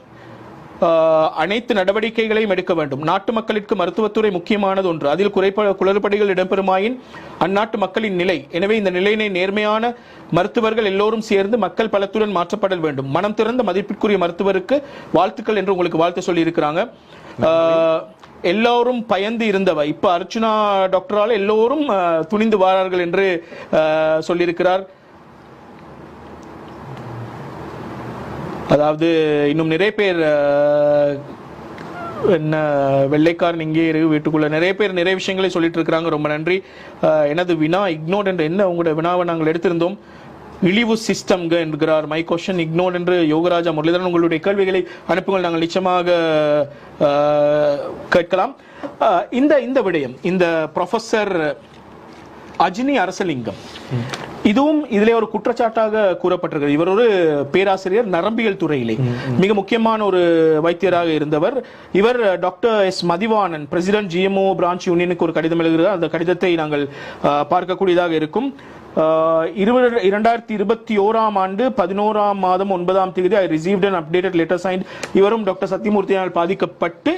அனைத்து நடவடிக்கைகளையும் எடுக்க வேண்டும். நாட்டு மக்களுக்கு மருத்துவத்துறை முக்கியமானது ஒன்று. அதில் குளறுபடிகள் இடம்பெறுமாயின் அந்நாட்டு மக்களின் நிலை. எனவே இந்த நிலையினை நேர்மையான மருத்துவர்கள் எல்லோரும் சேர்ந்து மக்கள் பலத்துடன் மாற்றப்பட வேண்டும். மனம் திறந்த மதிப்பிற்குரிய மருத்துவருக்கு வாழ்த்துக்கள் என்று உங்களுக்கு வாழ்த்து சொல்லி இருக்கிறாங்க. எல்லோரும் பயந்து இருந்தவ. இப்ப அர்ச்சுனா டாக்டரால் எல்லோரும் துணிந்து வாரார்கள் என்று சொல்லியிருக்கிறார். அதாவது இன்னும் நிறைய பேர் என்ன வெள்ளைக்காரன் இங்கே வீட்டுக்குள்ள நிறைய பேர் நிறைய விஷயங்களை சொல்லிட்டு இருக்கிறாங்க. ரொம்ப நன்றி. எனது வினா இக்னோர்ட் என்ற என்ன உங்களோட வினாவை நாங்கள் எடுத்திருந்தோம். இழிவு சிஸ்டம் என்கிறார். மை கொஸ்டின் இக்னோர்ட் என்று யோகராஜா முரளிதரன். உங்களுடைய கேள்விகளை அனுப்புங்கள், நாங்கள் நிச்சயமாக கேட்கலாம். இந்த விடயம், இந்த ப்ரொஃபசர் அஜினி அரசலிங்கம், இதுவும் இதிலே ஒரு குற்றச்சாட்டாக கூறப்பட்டிருக்கிறது. இவர் ஒரு பேராசிரியர், நரம்பியல் துறையிலே மிக முக்கியமான ஒரு வைத்தியராக இருந்தவர். இவர் doctor S Mathivanan, president GMO branch யூனியனுக்கு ஒரு கடிதம் எழுதுகிறார். அந்த கடிதத்தை நாங்கள் பார்க்கக்கூடியதாக இருக்கும். 2021 ஆண்டு 11ஆம் மாதம் 9ஆம் தேதி I received an updated letter signed. இவரும் டாக்டர் சத்தியமூர்த்தியால் பாதிக்கப்பட்டு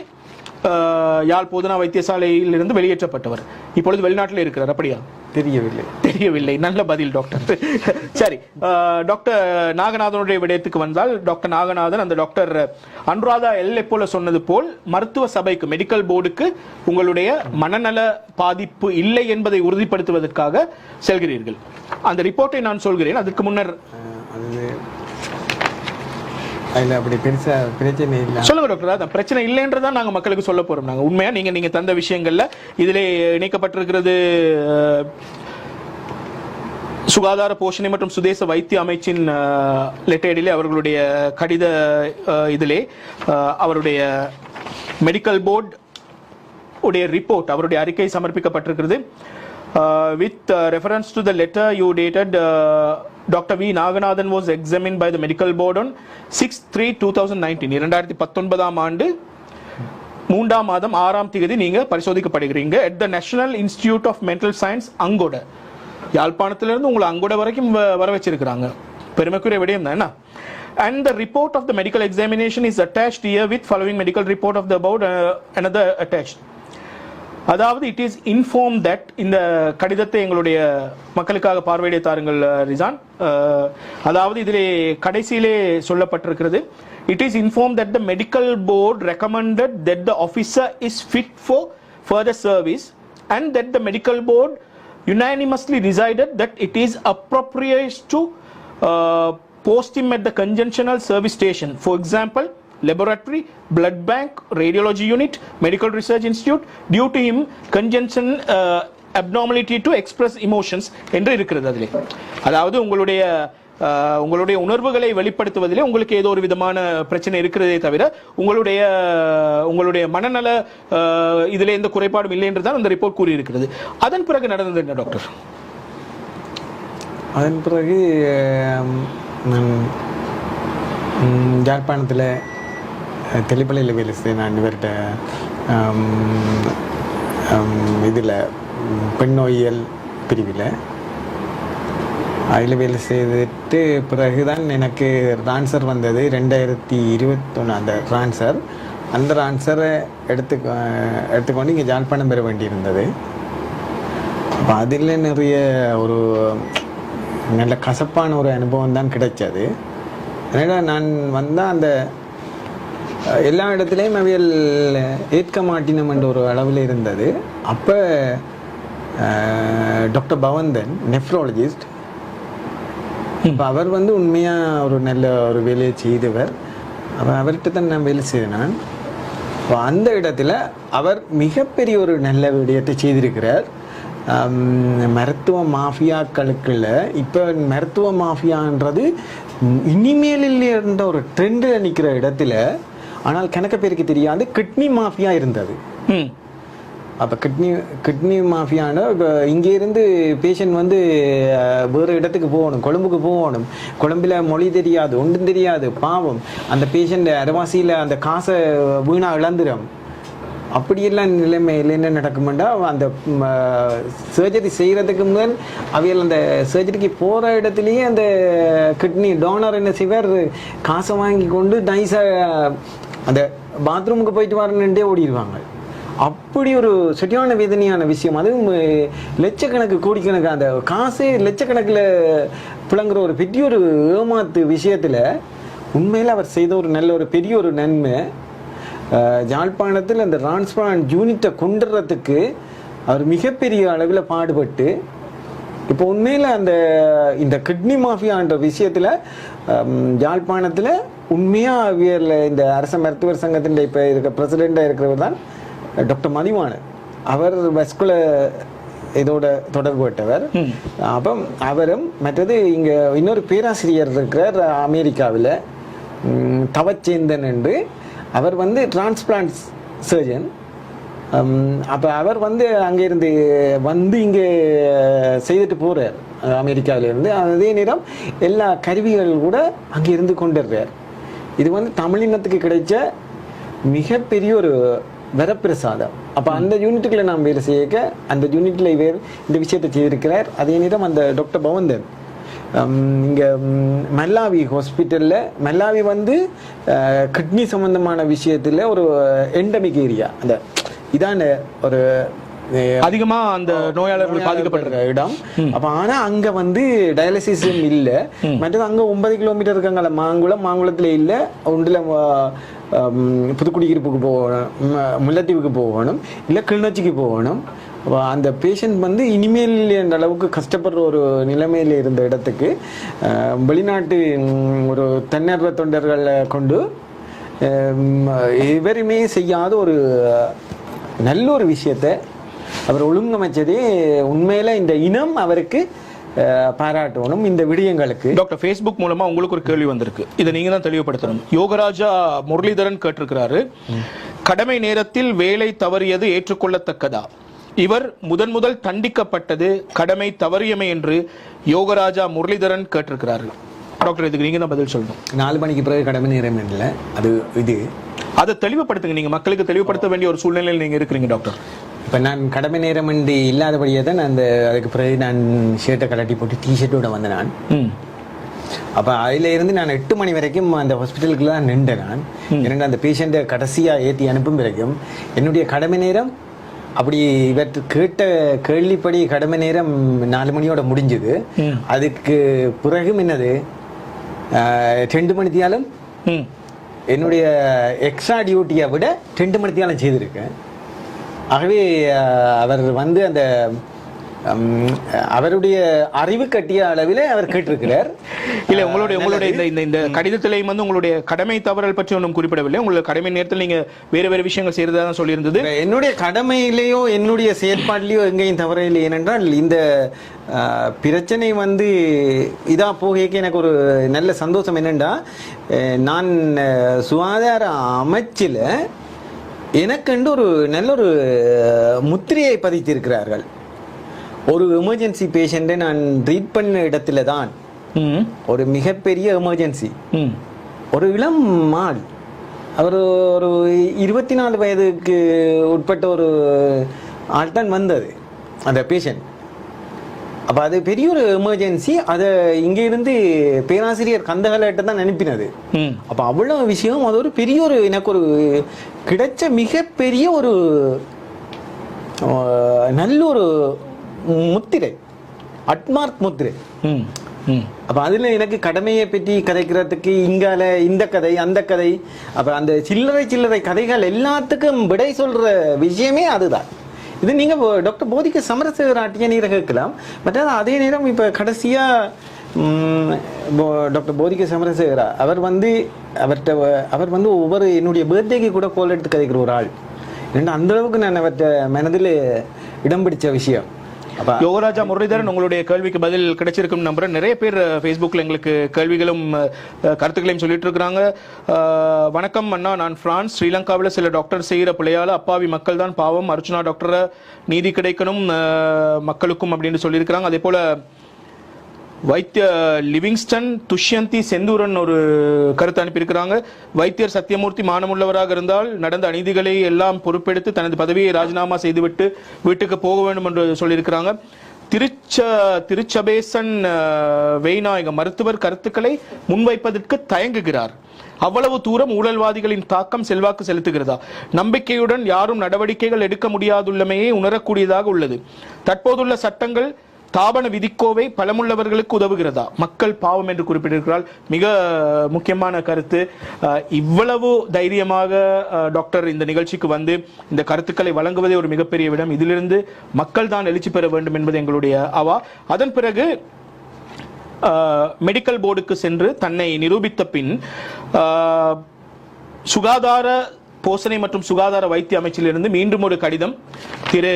யாழ் போதனா வைத்தியசாலையில் இருந்து வெளியேற்றப்பட்டவர். இப்பொழுது வெளிநாட்டில் இருக்கிறார். அப்படியா? தெரியவில்லை. நல்ல பதில் டாக்டர். சரி, டாக்டர் நாகநாதனுடைய விடயத்துக்கு வந்தால், டாக்டர் நாகநாதன் அந்த டாக்டர் அனுராதா போல சொன்னது போல் மருத்துவ சபைக்கு, மெடிக்கல் போர்டுக்கு உங்களுடைய மனநல பாதிப்பு இல்லை என்பதை உறுதிப்படுத்துவதற்காக செல்கிறீர்கள். அந்த ரிப்போர்ட்டை நான் சொல்கிறேன். அதற்கு முன்னர் அப்படி பெருசா பிரச்சனை இல்லை. சொல்லுங்க டாக்டர். அதான் பிரச்சனை இல்லைன்றதான் நாங்க மக்களுக்கு சொல்ல போறோம். நாங்க உண்மையா நீங்க தந்த விஷயங்கள்ல இதிலே இணைக்கப்பட்டிருக்கிறது. சுகாதார போஷணை மற்றும் சுதேச வைத்திய அமைச்சின் லெட்டரிலே அவர்களுடைய கடித இதிலே அவருடைய மெடிக்கல் போர்டு உடைய ரிப்போர்ட், அவருடைய அறிக்கை சமர்ப்பிக்கப்பட்டிருக்கிறது. With reference to the letter you dated, Dr. V. Naganathan was examined by the medical board on 6/3/2019. 2019 ஆண்டு 3ஆம் மாதம் 6ஆம் தேதி நீங்க பரிசோதிக்கப்படுகிறீங்க at the National Institute of Mental Science, அங்கோட. யாழ்ப்பாணத்திலிருந்து உங்களை அங்கோட வரைக்கும் வர வச்சிருக்கிறாங்க. பெருமைக்குரிய விடயம் தான். And the report of the medical examination is attached here with following medical report of the board, another attached. அதாவது இட் இஸ் இன்ஃபார்ம் தட், இந்த கடிதத்தை எங்களுடைய மக்களுக்காக பார்வையிட தாருங்கள் ரிசான். அதாவது இதிலே கடைசியிலே சொல்லப்பட்டிருக்கிறது, it is inform that the medical board recommended that the officer is fit for further service and that the medical board unanimously decided that it is appropriate to post him at the conventional service station, for example laboratory, blood bank, radiology unit, medical research institute, due to him congestion abnormality to express emotions என்று இருக்கிறது. அதிலே அதாவது உங்களுடைய உணர்வுகளை வெளிப்படுத்துவதிலே உங்களுக்கு ஏதோ ஒரு விதமான பிரச்சனை இருக்கிறதே தவிர உங்களுடைய மனநல இதிலே எந்த குறைபாடும் இல்லை என்று தான் அந்த ரிப்போர்ட் கூறியிருக்கிறது. அதன் பிறகு நடந்தது என்ன டாக்டர்? அதன் பிறகு நான் யாழ்ப்பாணத்தில் தெளிப்பலையில் வேலை செய்தேன். நான் இவர்கிட்ட இதில் பெண் நோயியல் பிரிவில் அதில் வேலை செய்துட்டு பிறகுதான் எனக்கு ட்ரான்ஸ்ஃபர் வந்தது 2021. அந்த ட்ரான்ஸ்ஃபரை எடுத்துக்கொண்டு இங்கே யாழ்ப்பாணம் பெற வேண்டியிருந்தது. அப்போ அதில் நிறைய ஒரு நல்ல கசப்பான ஒரு அனுபவம் தான் கிடைச்சது. ஏன்னா நான் வந்தால் அந்த எல்லா இடத்துலையும் அவையில் ஏற்க மாட்டினம் என்ற ஒரு அளவில் இருந்தது. அப்போ டாக்டர் பவந்தன், நெஃப்ராலஜிஸ்ட், இப்போ அவர் உண்மையாக ஒரு நல்ல ஒரு வேலையை செய்தவர். அவர்கிட்ட தான் நான் வேலை செய்தேன். இப்போ அந்த இடத்துல அவர் மிகப்பெரிய ஒரு நல்ல விடயத்தை செய்திருக்கிறார். மருத்துவ மாஃபியாக்களுக்குள்ள இப்போ மருத்துவ மாஃபியான்றது இனிமேல் இருந்த ஒரு ட்ரெண்டில் நிற்கிற இடத்துல, ஆனால் கணக்க பேருக்கு தெரியாது கிட்னி மாஃபியா இருந்தது. அப்போ கிட்னி மாஃபியானா இப்போ இங்கேருந்து பேஷண்ட் வேறு இடத்துக்கு போகணும், கொழும்புக்கு போகணும். கொழும்பில் மொழி தெரியாது, ஒன்றும் தெரியாது. பாவம் அந்த பேஷண்ட் அரவாசியில் அந்த காசை வீணாக இழந்துடும். அப்படியெல்லாம் நிலைமையில் என்ன நடக்குமெண்டா, அந்த சர்ஜரி செய்கிறதுக்கு முதல் அவையில் அந்த சர்ஜரிக்கு போகிற இடத்துலையே அந்த கிட்னி டோனர் என்ன செய்வார், காசை வாங்கி கொண்டு நைஸாக அந்த பாத்ரூமுக்கு போயிட்டு வரணுன்றே ஓடிடுவாங்க. அப்படி ஒரு சரியான வேதனையான விஷயம். அதுவும் லட்சக்கணக்கு கோடிக்கணக்கு அந்த காசு லட்சக்கணக்கில் புழங்குற ஒரு பெரிய ஒரு ஏமாத்து விஷயத்தில் உண்மையில் அவர் செய்த ஒரு நல்ல ஒரு பெரிய ஒரு நன்மை. யாழ்ப்பாணத்தில் அந்த டிரான்ஸ்பிளான்ட் யூனிட்டை கொண்டுறதுக்கு அவர் மிகப்பெரிய அளவில் பாடுபட்டு இப்போ உண்மையில் இந்த கிட்னி மாஃபியான்ற விஷயத்தில் யாழ்ப்பாணத்தில் உண்மையாக இந்த அரச மருத்துவர் சங்கத்தின் இப்போ இருக்க பிரசிடெண்டாக இருக்கிறவர் தான் டாக்டர் மதிவாணன். அவர் வஸ்குல இதோட தொடர்புபட்டவர். அப்போ அவரும் மற்றது இங்கே இன்னொரு பேராசிரியர் இருக்கிறார் அமெரிக்காவில், தவச்சேந்தன் என்று. அவர் டிரான்ஸ்பிளான்ட் சர்ஜன். அப்போ அவர் அங்கேருந்து இங்கே செய்துட்டு போகிறார் அமெரிக்காவிலேருந்து. அதே நேரம் எல்லா கருவிகள் கூட அங்கே இருந்து கொண்டுறார். இது தமிழினத்துக்கு கிடைச்ச மிகப்பெரிய ஒரு வரப்பிரசாதம். அப்போ அந்த யூனிட்டுகளை நாம் வேலை செய்ய அந்த யூனிட்டில் இவர் இந்த விஷயத்தை செய்திருக்கிறார். அதே நேரம் அந்த டாக்டர் பவந்தன் இங்கே மல்லாவி ஹாஸ்பிட்டலில், மல்லாவி கிட்னி சம்பந்தமான விஷயத்தில் ஒரு எண்டமிக் ஏரியா, அந்த இதான ஒரு அதிகமா அந்த நோயாளர்கள் பாதிக்கப்பட்ட இடம். அப்ப ஆனா அங்க டயாலிசிஸும் இல்ல. மற்றது அங்க 9 கிலோமீட்டர் இருக்காங்கல்ல, மாங்குளத்துல இல்ல, ஒன்றுல புதுக்குடியிருப்புக்கு போகணும், முல்லைத்தீவுக்கு போகணும், இல்ல கிளிநொச்சிக்கு போகணும். அந்த பேஷண்ட் இனிமேல் என்ற அளவுக்கு கஷ்டப்படுற ஒரு நிலைமையில இருந்த இடத்துக்கு வெளிநாட்டு ஒரு தன்னார்வ தொண்டர்களை கொண்டு எவருமே செய்யாத ஒரு நல்ல ஒரு விஷயத்தை அவர் ஒழுங்கமைச்சதே உண்மையில இந்த இனம் அவருக்கு பாராட்டணும். இந்த விடயங்களுக்கு டாக்டர் ஃபேஸ்புக் மூலமா உங்களுக்கு ஒரு கேள்வி வந்திருக்கு, இதை நீங்க தான் தெளிவுபடுத்தணும். யோகராஜா முரளிதரன் கேட்டிருக்கிறாரு, கடமை நேரத்தில் வேலை தவறியது ஏற்றுக்கொள்ளத்தக்கதா? இவர் முதல் தண்டிக்கப்பட்டது கடமை தவறியமை என்று யோகராஜா முரளிதரன் கேட்டிருக்கிறார்கள். டாக்டர் இதுக்கு நீங்க தான் பதில் சொல்லணும். 4 மணிக்கு பிறகு கடமை நேரம் இல்லை, அது இது அதை தெளிவுபடுத்துங்க. நீங்க மக்களுக்கு தெளிவுபடுத்த வேண்டிய ஒரு சூழ்நிலையில் நீங்க இருக்கிறீங்க டாக்டர். இப்போ நான் கடமை நேரம் இல்லாதபடியே தான் அதுக்கு பிறகு நான் ஷர்ட்டை கலட்டி போட்டு டிஷர்ட்டோட வந்தேன் நான். அப்போ அதில் இருந்து நான் 8 மணி வரைக்கும் அந்த ஹாஸ்பிட்டலுக்குள்ள தான் நின்றேன் நான். எனக்கு அந்த பேஷண்ட்டை கடைசியாக ஏற்றி அனுப்பும் வரைக்கும் என்னுடைய கடமை நேரம் அப்படி இவற்று கேட்ட கேள்விப்படி கடமை நேரம் 4 மணியோட முடிஞ்சது. அதுக்கு பிறகும் என்னது 2 மணித்தியாலும் என்னுடைய எக்ஸ்ட்ரா டியூட்டியை விட 2 மணித்தியாலும் செய்திருக்கேன். ஆகவே அவர் அந்த அவருடைய அறிவு கட்டிய அளவில் அவர் கேட்டிருக்கிறார். இல்ல உங்களுடைய இந்த கடிதத்திலையும் உங்களுடைய கடமை தவறல் பற்றி ஒன்றும் குறிப்பிடவில்லை. உங்களுடைய கடமை நேரத்தில் நீங்க வேறு விஷயங்கள் செய்யறதா தான் சொல்லியிருந்தது. என்னுடைய கடமையிலேயோ என்னுடைய செயற்பாட்டிலேயோ எங்கேயும் தவறில்லை. ஏனென்றால் இந்த பிரச்சனை இதா போக எனக்கு ஒரு நல்ல சந்தோஷம் என்னென்னா, நான் சுகாதார அமைச்சில் எனக்கென்று ஒரு நல்ல ஒரு முத்திரையை பதித்திருக்கிறார்கள். ஒரு எமர்ஜென்சி பேஷண்ட்டை நான் ட்ரீட் பண்ண இடத்துல தான் ஒரு மிகப்பெரிய எமர்ஜென்சி, ஒரு இளம் ஆள், அவர் ஒரு 24 வயதுக்கு உட்பட்ட ஒரு ஆள் தான் வந்தது அந்த பேஷண்ட். அப்போ அது பெரிய ஒரு எமர்ஜென்சி. அதை இங்கே இருந்து பேராசிரியர் கந்தகலைட்ட தான் அனுப்பினது. அப்போ அவ்வளோ விஷயம், அது ஒரு பெரிய ஒரு எனக்கு ஒரு கிடைச்ச மிகப்பெரிய ஒரு நல்ல ஒரு முத்திரை, அட்மார்க் முத்திரை. அப்போ அதில் எனக்கு கடமையை பற்றி கதைக்கிறதுக்கு இங்கால இந்த கதை அந்த கதை, அப்போ அந்த சில்லறை கதைகள் எல்லாத்துக்கும் விடை சொல்கிற விஷயமே அதுதான். இது நீங்கள் டாக்டர் போதிக்க சமரசேகர ஆட்டிய நீரை கேட்கலாம். பட் அதே நேரம் இப்போ கடைசியாக டாக்டர் போதிக்க சமரசேகரா அவர் அவர் ஒவ்வொரு என்னுடைய பர்த்டேக்கு கூட கோல் எடுத்து கதைக்கிற ஒரு ஆள். ஏன்னா அந்த அளவுக்கு நான் அவர்கிட்ட மனதில் இடம் பிடிச்ச விஷயம். யோகராஜா முரளிதரன், உங்களுடைய கேள்விக்கு பதில் கிடைச்சிருக்கும் நம்புறேன். நிறைய பேர் ஃபேஸ்புக்கில் எங்களுக்கு கேள்விகளும் கருத்துக்களையும் சொல்லிட்டு இருக்கிறாங்க. வணக்கம் அண்ணா, நான் பிரான்ஸ் ஸ்ரீலங்காவில் சில டாக்டர் செய்கிற பிள்ளையால் அப்பாவி மக்கள் தான் பாவம், அர்ச்சனா டாக்டரை நீதி கிடைக்கணும் மக்களுக்கும் அப்படின்னு சொல்லியிருக்கிறாங்க. அதே போல வைத்திய லிவிங்ஸ்டன் துஷ்யந்தி செந்தூரன் ஒரு கருத்து அனுப்பியிருக்கிறாங்க. வைத்தியர் சத்தியமூர்த்தி மானமுள்ளவராக இருந்தால் நடந்த அநீதிகளை எல்லாம் பொறுப்பெடுத்து தனது பதவியை ராஜினாமா செய்துவிட்டு வீட்டுக்கு போக வேண்டும் என்று சொல்லியிருக்கிறாங்க. திருச்சபேசன் வெய்நாயகம் மருத்துவர் கருத்துக்களை முன்வைப்பதற்கு தயங்குகிறார். அவ்வளவு தூரம் ஊழல்வாதிகளின் தாக்கம் செல்வாக்கு செலுத்துகிறதா? நம்பிக்கையுடன் யாரும் நடவடிக்கைகள் எடுக்க முடியாதுள்ளமையே உணரக்கூடியதாக உள்ளது. தற்போதுள்ள சட்டங்கள் தாபன விதிக்கோவை பலமுள்ளவர்களுக்கு உதவுகிறதா? மக்கள் பாவம் என்று குறிப்பிட்டிருக்கிறார். மிக முக்கியமான கருத்து. இவ்வளவு தைரியமாக டாக்டர் இந்த நிகழ்ச்சிக்கு வந்து இந்த கருத்துக்களை வழங்குவதே ஒரு மிகப்பெரிய விடம். இதிலிருந்து மக்கள் தான் எழுச்சி பெற வேண்டும் என்பது எங்களுடைய அவா. அதன் பிறகு மெடிக்கல் போர்டுக்கு சென்று தன்னை நிரூபித்த பின் சுகாதார போசனை மற்றும் சுகாதார வைத்திய அமைச்சிலிருந்து மீண்டும் ஒரு கடிதம் திரு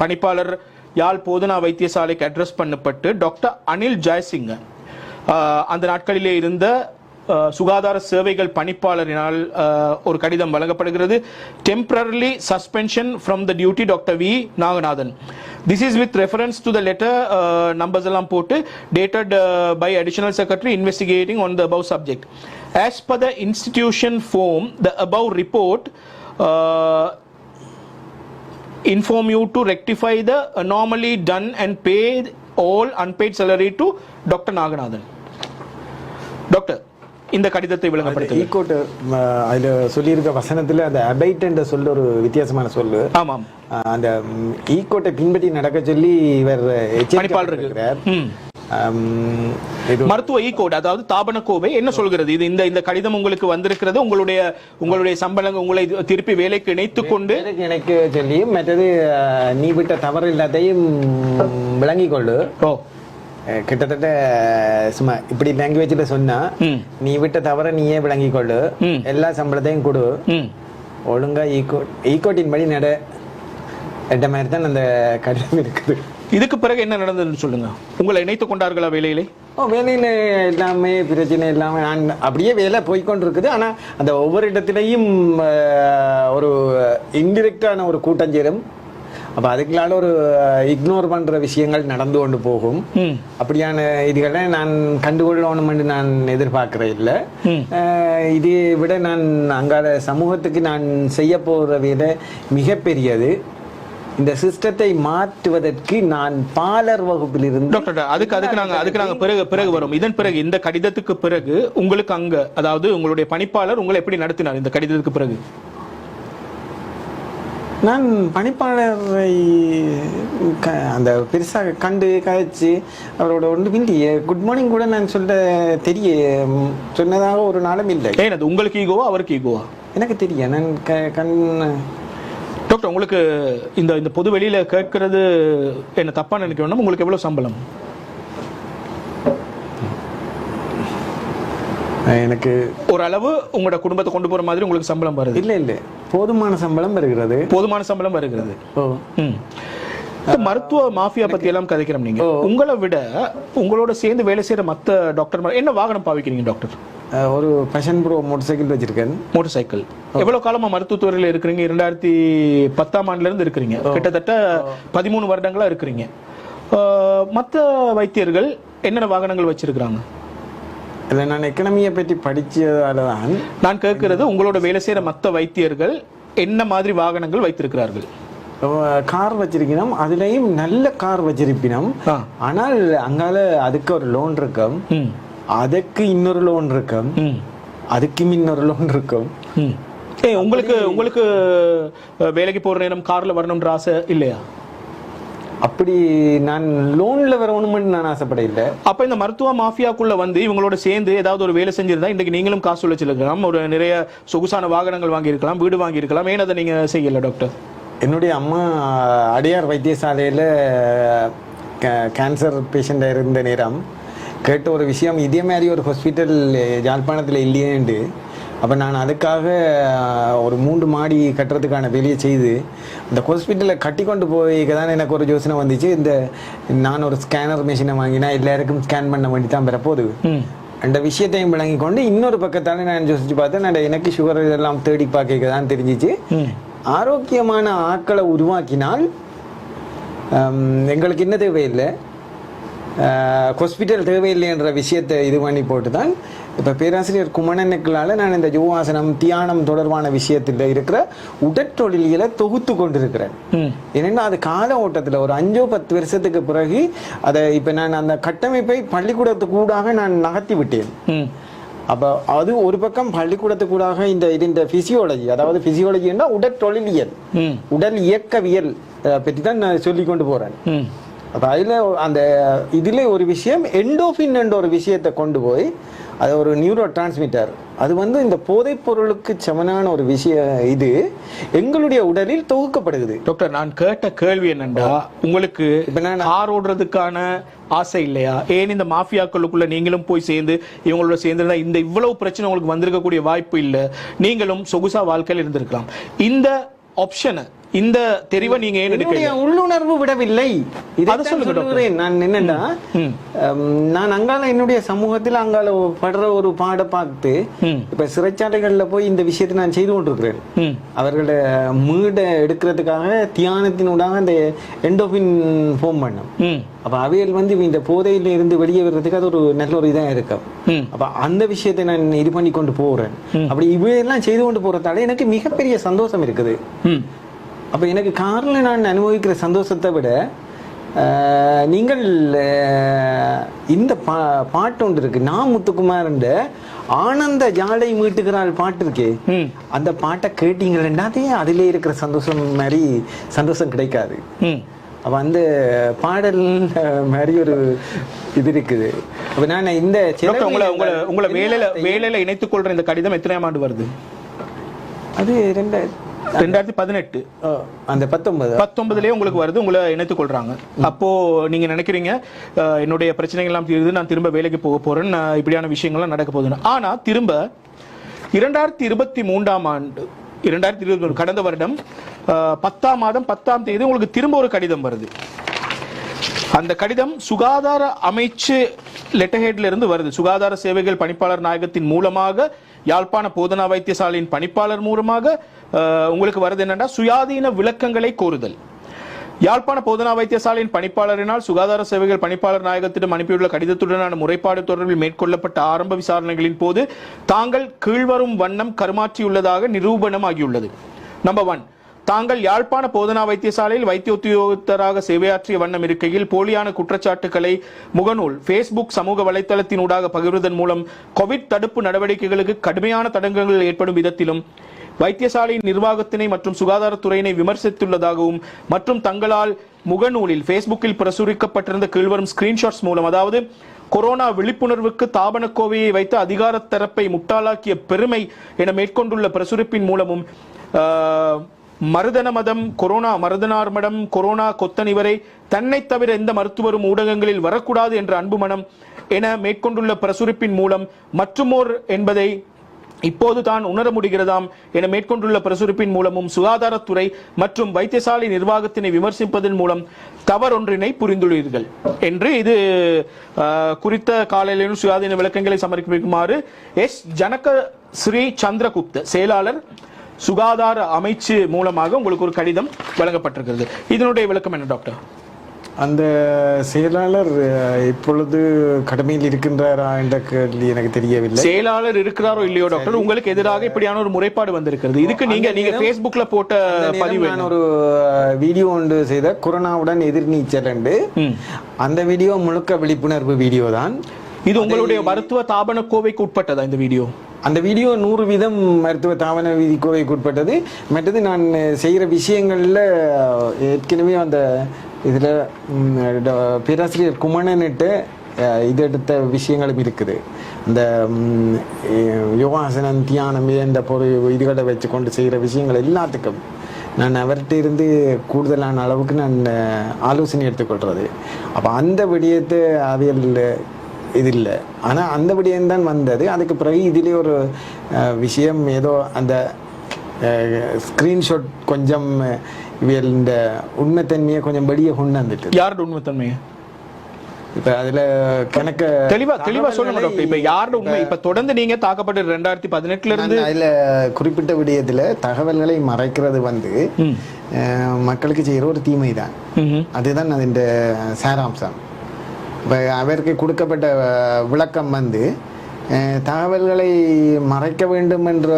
பணிப்பாளர் யாழ் போதனா வைத்தியசாலைக்கு அட்ரஸ் பண்ணப்பட்டு டாக்டர் அனில் ஜெயசிங்க அந்த நாட்களிலே இருந்த சுகாதார சேவைகள் பணிப்பாளரினால் ஒரு கடிதம் வழங்கப்படுகிறது. Temporarily suspension from the duty doctor V Naganathan. This is with reference to the letter numbers எல்லாம் போட்டு dated by additional secretary investigating on the above subject. As per the institution form, the above report inform you to rectify the anomaly done and pay all unpaid salary to Dr. Naganathan. Doctor, இந்த கடிதத்தை விளங்கப்படுத்து. ஈகோட் அதுல சொல்லியிருக்க வசனத்துல அந்த abide என்ற சொல்ல ஒரு வித்தியாசமான சொல்லு. ஆமாம், அந்த ஈகோட்டை பின்பற்றி நடக்க சொல்லி இவர் இருக்கிறார். மருத்துவ ஈகோட் அதாவது தாபன கோவை என்ன சொல்கிறது? இது இந்த கடிதம் உங்களுக்கு வந்திருக்கிறது. உங்களுடைய சம்பளம் உங்களை திருப்பி வேலைக்கு இணைத்துக் கொண்டு இணைக்க சொல்லி மற்றது நீ விட்ட தவறு எல்லாத்தையும் விளங்கிக் கொள்ளு. கிட்டத்தட்ட சும்மா இப்படி லாங்குவேஜ்ல சொன்னா நீ விட்ட தவற நீயே விளங்கிக் கொள்ளு, எல்லா சம்பளத்தையும் கொடு, ஒழுங்கா ஈகோட்டின் படி நட என்ற மாதிரி தான் அந்த கடிதம் இருக்குது. இதுக்கு பிறகு என்ன நடந்ததுன்னு சொல்லுங்க. உங்களை இணைத்துக் கொண்டார்களா வேலையிலே? வேலையில எல்லாமே பிரச்சனை எல்லாமே அப்படியே வேலை போய்கொண்டு இருக்குது. ஆனா அந்த ஒவ்வொரு இடத்திலையும் ஒரு இன்டிரெக்டான ஒரு கூட்டஞ்சேரும். அப்ப அதுக்குள்ளால ஒரு இக்னோர் பண்ற விஷயங்கள் நடந்து கொண்டு போகும். அப்படியான இதுகளை நான் கண்டுகொள்ளணும் என்று நான் எதிர்பார்க்கிறேன் இல்லை. இதை விட நான் அங்கால சமூகத்துக்கு நான் செய்ய போற வேலை மிகப்பெரியது. இந்த சிஸ்டத்தை மாற்றுவதற்கு நான் பாலர் வகுப்பில் இருந்து அதுக்கு நாங்க பிறகு வரும். இதன் பிறகு இந்த கடிதத்துக்கு பிறகு உங்களுக்கு அங்க அதாவது உங்களுடைய பணிப்பாளர் உங்களை எப்படி நடத்தினார்? இந்த கடிதத்துக்கு பிறகு நான் பணிப்பாளரை அந்த பெருசாக கண்டு கழிச்சு அவரோட ஒன்று பிந்திய குட் மார்னிங் கூட நான் சொன்னதாக ஒரு நாளும் இல்லை. ஏன் அது உங்களுக்கு ஈகோவா அவருக்கு ஈகோவா? எனக்கு தெரியும். நான் டாக்டர் உங்களுக்கு இந்த பொது வெளியில கேட்கறது என்ன தப்பா நினைக்கணும். உங்களுக்கு எவ்வளவு சம்பளம்? எனக்கு ஓரளவு உங்களோட குடும்பத்தை கொண்டு போற மாதிரி உங்களுக்கு சம்பளம் வருது? இல்ல போதுமான சம்பளம் வருகிறது. மருத்துவ மாஃபியா பத்தி எல்லாம் கதைக்கிறோம். நீங்க உங்களை விட உங்களோட சேர்ந்து வேலை செய்யற மத்த டாக்டர் என்ன வாகனம் பாவிக்கிறீங்க டாக்டர்? ஒரு பேஷன் ப்ரோ மோட்டார் சைக்கிள் வச்சிருக்கேன். மோட்டார் சைக்கிள் எவ்வளவு காலமா மருத்துவத்துறையில இருக்கிறீங்க? 2010ஆம் ஆண்டுல இருந்து இருக்கிறீங்க. கிட்டத்தட்ட 13 வருடங்களா இருக்கிறீங்க. மத்த வைத்தியர்கள் என்னென்ன வாகனங்கள் வச்சிருக்கிறாங்க? இல்லை, நான் எக்கனமியை பற்றி படித்ததால தான் நான் கேட்கறது. உங்களோட வேலை செய்யற மற்ற வைத்தியர்கள் என்ன மாதிரி வாகனங்கள் வைத்திருக்கிறார்கள்? கார் வச்சிருக்கணும். அதுலயும் நல்ல கார் வச்சிருப்பினோம். ஆனால் அங்கால அதுக்கு ஒரு லோன் இருக்கும், அதுக்கு இன்னொரு லோன் இருக்கும், அதுக்கு இன்னொரு லோன் இருக்கும். உங்களுக்கு வேலைக்கு போற நேரம் கார்ல வரணும்ன்ற ஆசை இல்லையா? அப்படி நான் லோன்ல வரணும்னு நான் ஆசைப்பட இல்லை. அப்ப இந்த மருத்துவ மாஃபியாக்குள்ள வந்து இவங்களோட சேர்ந்து ஏதாவது ஒரு வேலை செஞ்சிருந்தா இன்றைக்கு நீங்களும் காசு வச்சிருக்கலாம், ஒரு நிறைய சொகுசான வாகனங்கள் வாங்கியிருக்கலாம், வீடு வாங்கியிருக்கலாம். ஏன் அதை நீங்க செய்யல டாக்டர்? என்னுடைய அம்மா அடியார் வைத்தியசாலையில் கேன்சர் பேஷண்டாக இருந்த நேரம் கேட்ட ஒரு விஷயம், இதே மாதிரி ஒரு ஹாஸ்பிட்டல் யாழ்ப்பாணத்தில் இல்லையேண்டு. அப்போ நான் அதுக்காக ஒரு 3 மாடி கட்டுறதுக்கான வேலையை செய்து அந்த ஹாஸ்பிட்டலை கட்டி கொண்டு போய்க்க தான் எனக்கு ஒரு யோசனை வந்துச்சு. நான் ஒரு ஸ்கேனர் மிஷினை வாங்கினா எல்லாருக்கும் ஸ்கேன் பண்ண வேண்டி தான் பெறப்போகுது. அந்த விஷயத்தையும் விளங்கி கொண்டு இன்னொரு பக்கத்தால நான் யோசிச்சு பார்த்தேன். எனக்கு சுகர் இதெல்லாம் தேடி பார்க்க தான் தெரிஞ்சிச்சு. ஆரோக்கியமான ஆட்களை உருவாக்கினால் எங்களுக்கு என்ன தேவையில்லை, ஹாஸ்பிட்டல் தேவையில்லைன்ற விஷயத்தை இது பண்ணி போட்டு தான் இப்போ பேராசிரியர் குமணனுக்களால் நான் இந்த யோகாசனம் தியானம் தொடர்பான விஷயத்தில் இருக்கிற உடற்தொழில்களை தொகுத்து கொண்டிருக்கிறேன். ஏன்னா அது கால ஓட்டத்தில் ஒரு 5-10 வருஷத்துக்கு பிறகு அதை இப்போ நான் அந்த கட்டமைப்பை பள்ளிக்கூடத்துக்கூடாக நான் நகர்த்தி விட்டேன். அப்போ அது ஒரு பக்கம் பள்ளிக்கூடத்துக்கூடாக இந்த பிசியோலஜி, அதாவது பிசியோலஜின்னா உடற்தொழிலியல், உடல் இயக்கவியல் பற்றி தான் நான் சொல்லி கொண்டு போறேன். ம். அப்போ அதில் அந்த இதில் ஒரு விஷயம் எண்டோஃபின் என்ற ஒரு விஷயத்தை கொண்டு போய் அது ஒரு நியூரோ டிரான்ஸ்மிட்டர், அது வந்து இந்த போதைப் பொருளுக்கு சமனான ஒரு விஷயம், இது எங்களுடைய உடலில் தொகுக்கப்படுகிறது. டாக்டர், நான் கேட்ட கேள்வி என்னண்டா, உங்களுக்கு கார் ஓடுறதுக்கான ஆசை இல்லையா? ஏன் இந்த மாஃபியாக்களுக்குள்ள நீங்களும் போய் சேர்ந்து இவங்களோட சேர்ந்து இந்த இவ்வளவு பிரச்சனை உங்களுக்கு வந்திருக்கக்கூடிய வாய்ப்பு இல்லை? நீங்களும் சொகுசா வாழ்க்கையில் இருந்திருக்கலாம். இந்த ஆப்ஷனை, இந்த தெரிவை நீங்க ஏன் எடுக்கலையா? உள்ளுணர்வு விடவில்லை. அதை சொல்லுங்க. நான் என்னன்னா, நான் அங்கால என்னுடைய சமூகத்தில் அங்கால படுற ஒரு பாட பார்த்து இப்ப சிறைச்சாலைகள்ல போய் இந்த விஷயத்தை நான் செய்து கொண்டிருக்கிறேன். அவர்களோட மீட எடுக்கிறதுக்காக தியானத்தினூடாக அந்த எண்டோபின் ஃபோம் பண்ணும். அப்ப அவைகள் வந்து இந்த போதையில இருந்து வெளியே வர்றதுக்கு அது ஒரு நல்ல ஒரு இதா இருக்கும். அப்ப அந்த விஷயத்தை நான் இது பண்ணி கொண்டு போறேன். அப்படி இவையெல்லாம் செய்து கொண்டு போறதால எனக்கு மிகப்பெரிய சந்தோஷம் இருக்குது. அப்போ எனக்கு காரில் நான் அனுபவிக்கிற சந்தோஷத்தை விட நீங்கள் இந்த பாட்டு ஒன்று இருக்கு, நான் முத்துக்குமார்ன்ற ஆனந்த ஜாலை மீட்டுகிறாள் பாட்டு இருக்கே, அந்த பாட்டை கேட்டீங்கன்னா அதிலே இருக்கிற சந்தோஷம் மாதிரி சந்தோஷம் கிடைக்காது. அப்போ அந்த பாடல் மாதிரி ஒரு இது இருக்குது. அப்போ நான் இந்த உங்களை வேலையில இணைத்துக் கொள்ற இந்த கடிதம் எத்தனையாம் ஆண்டு வருது? அது 2018 அந்த 19 உங்களுக்கு வருது, உங்களை இணைத்துக் கொள்றாங்க. அப்போ நீங்க நினைக்கிறீங்க என்னுடைய பிரச்சனைகள் எல்லாம் தீர்ந்து நான் திரும்ப வேலைக்கு போக போறேன், இப்படியான விஷயங்கள்லாம் நடக்க போகுதுன்னு. ஆனா திரும்ப 2023 ஆண்டு 2021 கடந்த வருடம் 10ஆம் மாதம் 10ஆம் தேதி உங்களுக்கு திரும்ப ஒரு கடிதம் வருது. அந்த கடிதம் சுகாதார அமைச்சு லெட்டர்ஹெட்ல இருந்து வருது. சுகாதார சேவைகள் பணிப்பாளர் நாயகத்தின் மூலமாக யாழ்ப்பாண போதனா வைத்தியசாலையின் பணிப்பாளர் மூலமாக உங்களுக்கு வருது. என்னன்னா, சுயாதீன விளக்கங்களை கோருதல். யாழ்ப்பாண போதனா வைத்தியசாலையின் பணிப்பாளரினால் சுகாதார சேவைகள் பணிப்பாளர் நாயகத்திடம் அனுப்பியுள்ள கடிதத்துடனான முறைப்பாடு தொடர்பில் மேற்கொள்ளப்பட்ட ஆரம்ப விசாரணைகளின் போது தாங்கள் கீழ்வரும் வண்ணம் கருமாற்றியுள்ளதாக நிரூபணம் ஆகியுள்ளது. நம்பர் 1, தாங்கள் யாழ்ப்பாண போதனா வைத்தியசாலையில் வைத்திய உத்தியோகத்தராக சேவையாற்றிய வண்ணம் இருக்கையில் போலியான குற்றச்சாட்டுக்களை முகநூல், Facebook சமூக வலைத்தளத்தினூடாக பகிர்வதன் மூலம் கோவிட் தடுப்பு நடவடிக்கைகளுக்கு கடுமையான தடங்கல்கள் ஏற்படும் விதத்திலும் வைத்தியசாலையின் நிர்வாகத்தினை மற்றும் சுகாதாரத்துறையினை விமர்சித்துள்ளதாகவும் மற்றும் தங்களால் முகநூலில் Facebookiல் பிரசுரிக்கப்பட்டிருந்த கீழ்வரும் ஸ்கிரீன்ஷாட்ஸ் மூலம், அதாவது கொரோனா விழிப்புணர்வுக்கு தாபனக்கோவையை வைத்து அதிகார தரப்பை முட்டாளாக்கிய பெருமை என மேற்கொண்டுள்ள பிரசுரிப்பின் மூலமும் மருதன மதம், கொரோனா மருதனார் மடம், கொரோனா கொத்தனிவரை தன்னை தவிர எந்த மருத்துவரும் ஊடகங்களில் வரக்கூடாது என்ற அன்பு மனம் என மேற்கொண்டுள்ள பிரசுரிப்பின் மூலம் மற்றுமோர் என்பதை இப்போது தான் உணர முடிகிறதாம் என மேற்கொண்டுள்ள பிரசுரிப்பின் மூலமும் சுகாதாரத்துறை மற்றும் வைத்தியசாலை நிர்வாகத்தினை விமர்சிப்பதன் மூலம் தவறொன்றினை புரிந்துள்ளீர்கள் என்று இது குறித்த காலையிலும் சுயாதீன விளக்கங்களை சமர்ப்பிக்குமாறு எஸ் ஜனக ஸ்ரீ சந்திரகுப்த செயலாளர் சுகாதார அமைச்சு மூலமாக உங்களுக்கு ஒரு கடிதம் வழங்கப்பட்டிருக்கிறது. இதனுடைய விளக்கம் என்ன டாக்டர்? அந்த செயலாளர் இப்பொழுது கடமையில் இருக்கின்றாரா என்ற கேள்வி எனக்கு தெரியவில்லை. செயலாளர் இருக்கிறாரோ இல்லையோ டாக்டர், உங்களுக்கு எதிராக இப்படியான ஒரு முறைப்பாடு வந்திருக்கிறது. இதுக்கு நீங்க Facebookல போட்ட பதிவு, நான் ஒரு வீடியோ ஒன்று செய்த கொரோனாவுடன் எதிர்நீச்சல் என்று, அந்த வீடியோ முழுக்க விழிப்புணர்வு வீடியோ தான். இது உங்களுடைய மருத்துவ தாபன கோவைக்கு உட்பட்டதா இந்த வீடியோ? அந்த வீடியோ 100% மருத்துவ தாவன விதி கோவைக்கு உட்பட்டது. மற்றது நான் செய்கிற விஷயங்களில் ஏற்கனவே அந்த இதில் பேராசிரியர் குமணனிட்டு இது எடுத்த விஷயங்களும் இருக்குது. இந்த யோகாசனம், தியானம், இந்த இதுகளை வச்சு கொண்டு செய்கிற விஷயங்கள் எல்லாத்துக்கும் நான் அவர்கிட்ட இருந்து கூடுதலான அளவுக்கு நான் ஆலோசனை எடுத்துக்கொள்கிறது. அப்போ அந்த விடயத்தை அவையில் இது இல்லை. ஆனால் அந்த விடயம்தான் வந்தது. அதுக்கு பிறகு இதிலே ஒரு விஷயம் ஏதோ அந்த ஸ்க்ரீன்ஷாட் கொஞ்சம் இவையில் இந்த உண்மைத்தன்மையை கொஞ்சம் வெளியே கொண்டு வந்துட்டு. யாரோட உண்மைத்தன்மையை இப்ப அதுல கணக்க தெளிவா சொல்லுங்க டாக்டர். இப்ப யாரோட உண்மை? இப்ப தொடர்ந்து நீங்க தாக்கப்பட்ட 2018 இருந்து அதுல குறிப்பிட்ட விடயத்துல தகவல்களை மறைக்கிறது வந்து மக்களுக்கு செய்யற ஒரு தீமை தான். அதுதான் அதன் சாராம்சம். இப்போ அவருக்கு கொடுக்கப்பட்ட விளக்கம் வந்து தகவல்களை மறைக்க வேண்டும் என்ற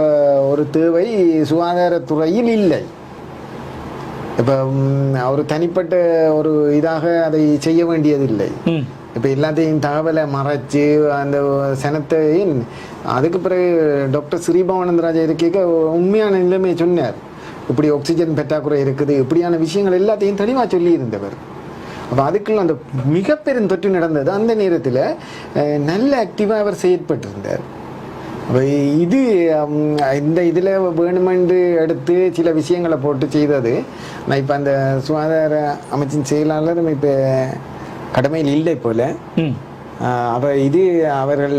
ஒரு தேவை சுகாதாரத்துறையில் இல்லை. இப்போ ஒரு தனிப்பட்ட ஒரு இதாக அதை செய்ய வேண்டியதில்லை. இப்போ எல்லாத்தையும் தகவலை மறைச்சு அந்த சனத்தையும் அதுக்கு பிறகு டாக்டர் ஸ்ரீபவானந்தராஜா இருக்க உண்மையான நிலைமையை சொன்னார். இப்படி ஆக்சிஜன் பற்றாக்குறை இருக்குது, இப்படியான விஷயங்கள் எல்லாத்தையும் தெளிவாக சொல்லி இருந்தவர். அப்போ அதுக்குள்ள அந்த மிக பெரும் தொற்று நடந்தது அந்த நேரத்தில் நல்ல ஆக்டிவாக அவர் செயற்பட்டிருந்தார். அப்போ இது இந்த இதில் வேணுமென்று எடுத்து சில விஷயங்களை போட்டு செய்தது. நான் இப்போ அந்த சுகாதார அமைச்சின் செயலாளரும் இப்போ கடமையில் இல்லை போல. அப்போ இது அவர்கள்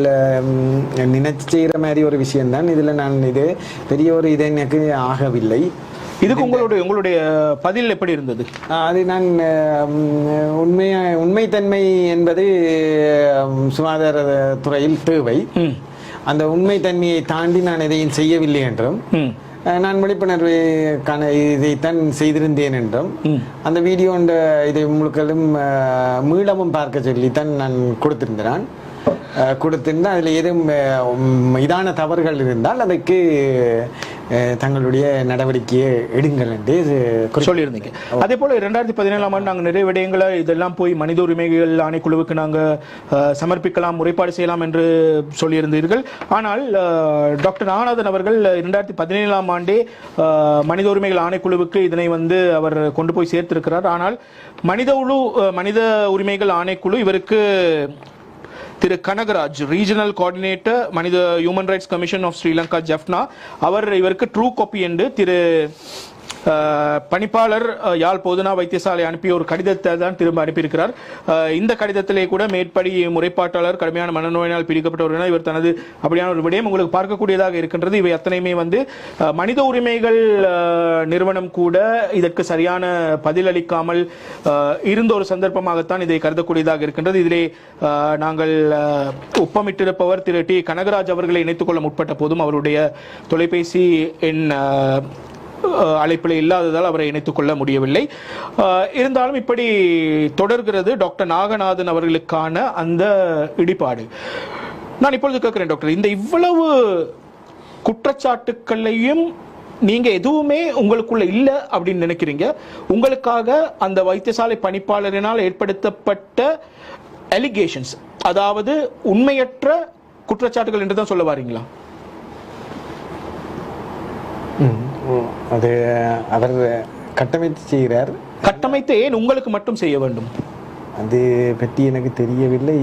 நினைச்சு செய்கிற மாதிரி ஒரு விஷயம்தான். இதில் நான் இது பெரிய ஒரு இது எனக்கு ஆகவில்லை. இதுக்கு உங்களுடைய பதில் எப்படி இருந்தது? அது நான் உண்மைத்தன்மை என்பது சுகாதார துறையில் தேவை. அந்த உண்மைத்தன்மையை தாண்டி நான் எதையும் செய்யவில்லை என்றும், நான் விழிப்புணர்வுக்கான இதைத்தான் செய்திருந்தேன் என்றும், அந்த வீடியோ இதை முழுக்களும் மீளவும் பார்க்க சொல்லித்தான் நான் கொடுத்திருந்தேன். அதில் எதுவும் இதான தவறுகள் இருந்தால் அதற்கு தங்களுடைய நடவடிக்கையை எடுங்கள் என்று சொல்லியிருந்தீங்க. அதே போல 2017ஆம் ஆண்டு நாங்கள் நிறைய விடயங்களை இதெல்லாம் போய் மனித உரிமைகள் ஆணைக்குழுவுக்கு நாங்கள் சமர்ப்பிக்கலாம், முறைப்பாடு செய்யலாம் என்று சொல்லியிருந்தீர்கள். ஆனால் டாக்டர் நாகநாதன் அவர்கள் 2017ஆம் ஆண்டே மனித உரிமைகள் ஆணைக்குழுவுக்கு இதனை அவர் கொண்டு போய் சேர்த்திருக்கிறார். ஆனால் மனித உரிமைகள் ஆணைக்குழு இவருக்கு திரு கனகராஜ், ரீஜனல் கோஆர்டினேட்டர் மனித human rights commission of Sri Lanka Jaffna, அவர் இவருக்கு ட்ரூ காப்பி என்று திரு பணிப்பாளர் யாழ் போதனா வைத்தியசாலை அனுப்பிய ஒரு கடிதத்தை தான் திரும்ப அனுப்பியிருக்கிறார். இந்த கடிதத்திலே கூட மேற்படி முறைப்பாட்டாளர் கடுமையான மனநோயினால் பிடிக்கப்பட்டவர் இவர் தனது அப்படியான ஒரு விடயம் உங்களுக்கு பார்க்கக்கூடியதாக இருக்கின்றது. இவை அத்தனையுமே மனித உரிமைகள் நிறுவனம் கூட இதற்கு சரியான பதிலளிக்காமல் இருந்த ஒரு சந்தர்ப்பமாகத்தான் இதை கருதக்கூடியதாக இருக்கின்றது. இதிலே நாங்கள் ஒப்பமிட்டிருப்பவர் திரு டி கனகராஜ் அவர்களை இணைத்துக் கொள்ள முற்பட்ட போதும் அவருடைய தொலைபேசி எண் அழைப்பில் இல்லாததால் அவரை இணைத்துக் கொள்ள முடியவில்லை. இருந்தாலும் இப்படி தொடர்கிறது டாக்டர் நாகநாதன் அவர்களுக்கான அந்த இடிபாடு. நான் இப்பொழுது கேட்கிறேன் டாக்டர், இந்த இவ்வளவு குற்றச்சாட்டுக்களையும் நீங்க எதுவுமே உங்களுக்குள்ள இல்ல அப்படின்னு நினைக்கிறீங்க. உங்களுக்காக அந்த வைத்தியசாலை பணிப்பாளரினால் ஏற்படுத்தப்பட்ட அலிகேஷன்ஸ், அதாவது உண்மையற்ற குற்றச்சாட்டுகள் என்று தான் சொல்ல வாரீங்களா? அது அவர் கட்டமைத்து செய்கிறார். கட்டமைத்து ஏன் உங்களுக்கு மட்டும் செய்ய வேண்டும்? அது பற்றி எனக்கு தெரியவில்லை.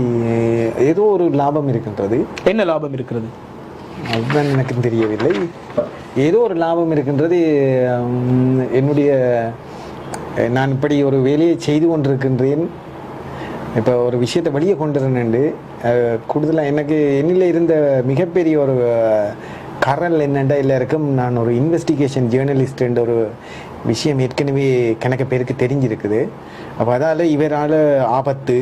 ஏதோ ஒரு லாபம் இருக்கின்றது. என்ன லாபம் இருக்கிறது அதுதான் எனக்கு தெரியவில்லை. ஏதோ ஒரு லாபம் இருக்கின்றது. என்னுடைய நான் இப்படி ஒரு வேலையை செய்து கொண்டிருக்கின்றேன், இப்போ ஒரு விஷயத்தை வெளியே கொண்டுறேன்னு கூடுதலாக எனக்கு என்னில் இருந்த மிகப்பெரிய ஒரு கரல் என்னென்னா எல்லாருக்கும் நான் ஒரு இன்வெஸ்டிகேஷன் ஜேர்னலிஸ்ட் என்ற ஒரு விஷயம் ஏற்கனவே கணக்கு பேருக்கு தெரிஞ்சிருக்குது. அப்போ அதால் இவரால் ஆபத்து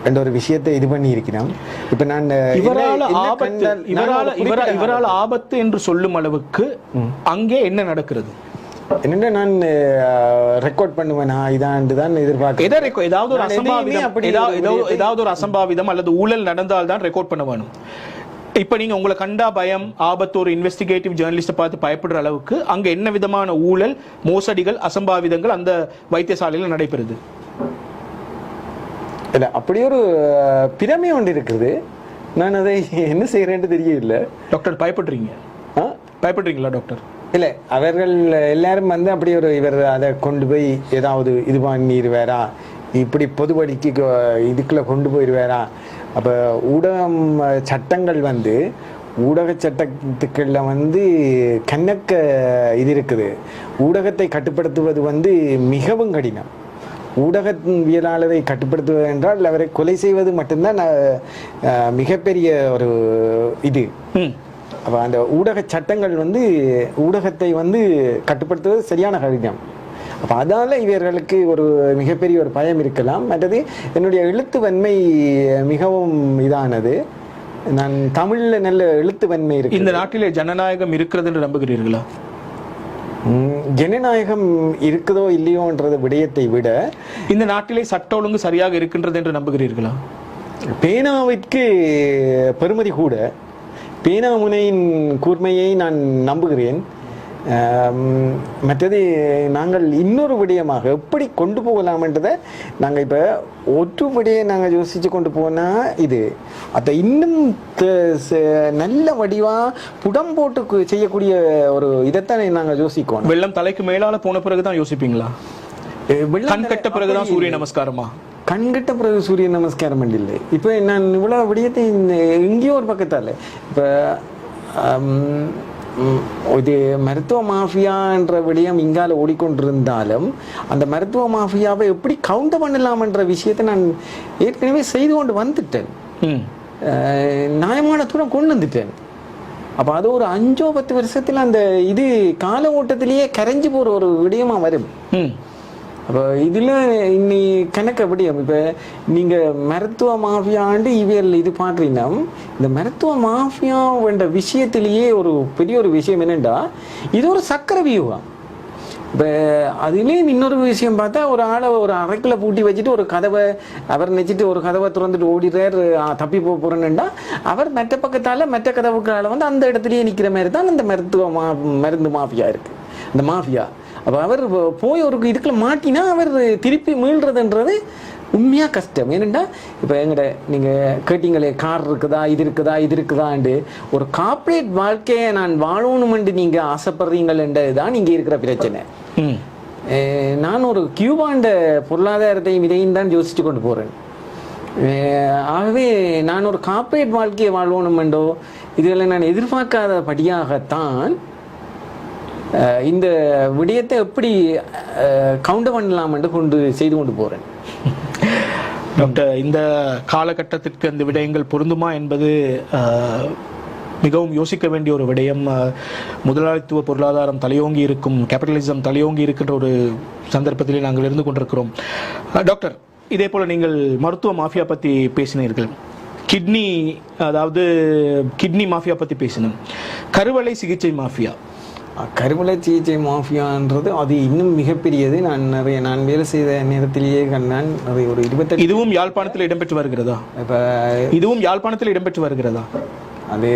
என்ற ஒரு விஷயத்தை இது பண்ணி இருக்கிறான். இப்போ நான் இவரால் ஆபத்து என்று சொல்லும் அளவுக்கு அங்கே என்ன நடக்கிறது? என்னென்ன நான் ரெக்கார்ட் பண்ணுவேனா இதான் தான் எதிர்பார்க்க. ஏதாவது ஒரு அசம்பாவிதம் அல்லது ஊழல் நடந்தால் தான் ரெக்கார்ட் பண்ண வேணும். இப்ப நீங்க உங்களை கண்டா பயம், ஆபத்து, ஒரு இன்வெஸ்டிகேட்டிவ் ஜேர்னலிஸ்ட பார்த்து பயப்படுற அளவுக்கு அங்க என்ன விதமான ஊழல், மோசடிகள், அசம்பாவிதங்கள் அந்த வைத்தியசாலையில் நடைபெறுது? இல்ல அப்படி ஒரு பிரமை ஒன்று இருக்குது. நான் அதை என்ன செய்யறேன்னு தெரியல. டாக்டர் பயப்படுறீங்களா டாக்டர்? இல்லை, அவர்கள் எல்லாரும் அப்படி ஒரு இவர் அதை கொண்டு போய் ஏதாவது இது பண்ணிடுவாரா, இப்படி பொதுவடிக்கு இதுக்குள்ள கொண்டு போயிடுவாரா. அப்போ ஊடகம் சட்டங்கள் ஊடக சட்டத்துக்குள்ள கண்ணக்க இது இருக்குது. ஊடகத்தை கட்டுப்படுத்துவது மிகவும் கடினம். ஊடகவியலாளரை கட்டுப்படுத்துவது என்றால் அவரை கொலை செய்வது மட்டும்தான் மிகப்பெரிய ஒரு இது. அப்போ அந்த ஊடக சட்டங்கள் ஊடகத்தை கட்டுப்படுத்துவது சரியான கடினம். அப்போ அதால் இவர்களுக்கு ஒரு மிகப்பெரிய ஒரு பயம் இருக்கலாம். மற்றது என்னுடைய எழுத்து வன்மை மிகவும் இதானது. நான் தமிழில் நல்ல எழுத்து வன்மை இருக்கு. இந்த நாட்டிலே ஜனநாயகம் இருக்கிறது என்று நம்புகிறீர்களா? ஜனநாயகம் இருக்குதோ இல்லையோன்றத விடயத்தை விட இந்த நாட்டிலே சட்ட ஒழுங்கு சரியாக இருக்கின்றது என்று நம்புகிறீர்களா? பேனாவிற்கு பெருமதி கூட. பேனா முனையின் கூர்மையை நான் நம்புகிறேன். மற்றது நாங்கள் இன்னொரு விடயமாக எப்படி கொண்டு போகலாம்ன்றதை நாங்கள் இப்போ ஒரு விடயம் நாங்கள் யோசித்து கொண்டு போனால் இது அதை இன்னும் நல்ல வடிவாக புடம் போட்டு செய்யக்கூடிய ஒரு இதைத்தான் நாங்கள் யோசிக்கணும். வெள்ளம் தலைக்கு மேலால போன பிறகுதான் யோசிப்பீங்களா? கண் கட்ட பிறகுதான் சூரிய நமஸ்காரமா? கண்கட்ட பிறகு சூரிய நமஸ்காரம் இல்லை. இப்போ நான் இவ்வளோ விடயத்தை எங்கேயோ ஒரு பக்கத்தால் இப்போ இது மருத்துவ மாஃபியான்ற விடயம் இங்கால ஓடிக்கொண்டிருந்தாலும் அந்த மருத்துவ மாஃபியாவை எப்படி கவுண்டர் பண்ணலாம்ன்ற விஷயத்தை நான் ஏற்கனவே செய்து கொண்டு வந்துட்டேன். நியாயமான தூரம் கொண்டு வந்துட்டேன். அப்போ அது ஒரு 5-10 வருஷத்தில் அந்த இது கால ஓட்டத்திலேயே கரைஞ்சி போகிற ஒரு விடயமாக வரும். அப்போ இதில் இன்னி கணக்கு விடயம் இப்போ நீங்கள் மருத்துவ மாஃபியாண்டு இவையில் இது பார்க்குறீங்கன்னா இந்த மருத்துவ மாஃபியான்ற விஷயத்திலேயே ஒரு பெரிய ஒரு விஷயம் என்னென்னா இது ஒரு சக்கர வியூகம். இப்போ அதுலேயும் இன்னொரு விஷயம் பார்த்தா ஒரு ஆளை ஒரு அறைக்கில் பூட்டி வச்சுட்டு ஒரு கதவை அவர் நினச்சிட்டு ஒரு கதவை திறந்துட்டு ஓடிறார் தப்பி போகிறேன்னுண்டா அவர் மற்ற பக்கத்தால் மற்ற கதவுக்கால வந்து அந்த இடத்துலையே நிற்கிற மாதிரி தான் அந்த மருந்து மாஃபியா இருக்குது, அந்த மாஃபியா. அப்போ அவர் போய் ஒரு இதுக்குள்ள மாட்டினா அவர் திருப்பி மீள்றதுன்றது உண்மையாக கஷ்டம். ஏனெண்டா இப்போ எங்கட நீங்கள் கேட்டீங்களே கார் இருக்குதா இது இருக்குதா இது இருக்குதாண்டு ஒரு கார்ப்பரேட் வாழ்க்கையை நான் வாழணுமென்று நீங்கள் ஆசைப்படுறீங்கன்றது தான் இங்கே இருக்கிற பிரச்சனை. நான் ஒரு கியூபாண்ட பொருளாதாரத்தையும் இதையும் தான் யோசித்து கொண்டு போகிறேன். ஆகவே நான் ஒரு கார்ப்பரேட் வாழ்க்கையை வாழணுமெண்டோ இதில் நான் எதிர்பார்க்காதபடியாகத்தான் இந்த விடயத்தை எப்படி கவுண்டர் பண்ணலாம் என்று செய்து கொண்டு போறேன். டாக்டர், இந்த காலகட்டத்திற்கு அந்த விடயங்கள் பொருந்துமா என்பது மிகவும் யோசிக்க வேண்டிய ஒரு விடயம். முதலாளித்துவ பொருளாதாரம் தலையோங்கி இருக்கும், கேபிட்டலிசம் தலையோங்கி இருக்கின்ற ஒரு சந்தர்ப்பத்திலே நாங்கள் இருந்து கொண்டிருக்கிறோம். டாக்டர், இதே போல நீங்கள் மருத்துவ மாஃபியா பற்றி பேசினீர்கள், கிட்னி அதாவது கிட்னி மாஃபியா பற்றி பேசினோம், கருவளை சிகிச்சை மாஃபியா. கருவளை சிகிச்சை மாஃபியான்றது அது இன்னும் மிகப்பெரியது. நான் வேலை செய்த நேரத்திலேயே கண்டான் அது ஒரு 28. இதுவும் யாழ்ப்பாணத்தில் இடம்பெற்று வருகிறதா? இப்போ இதுவும் யாழ்ப்பாணத்தில் இடம்பெற்று வருகிறதா? அது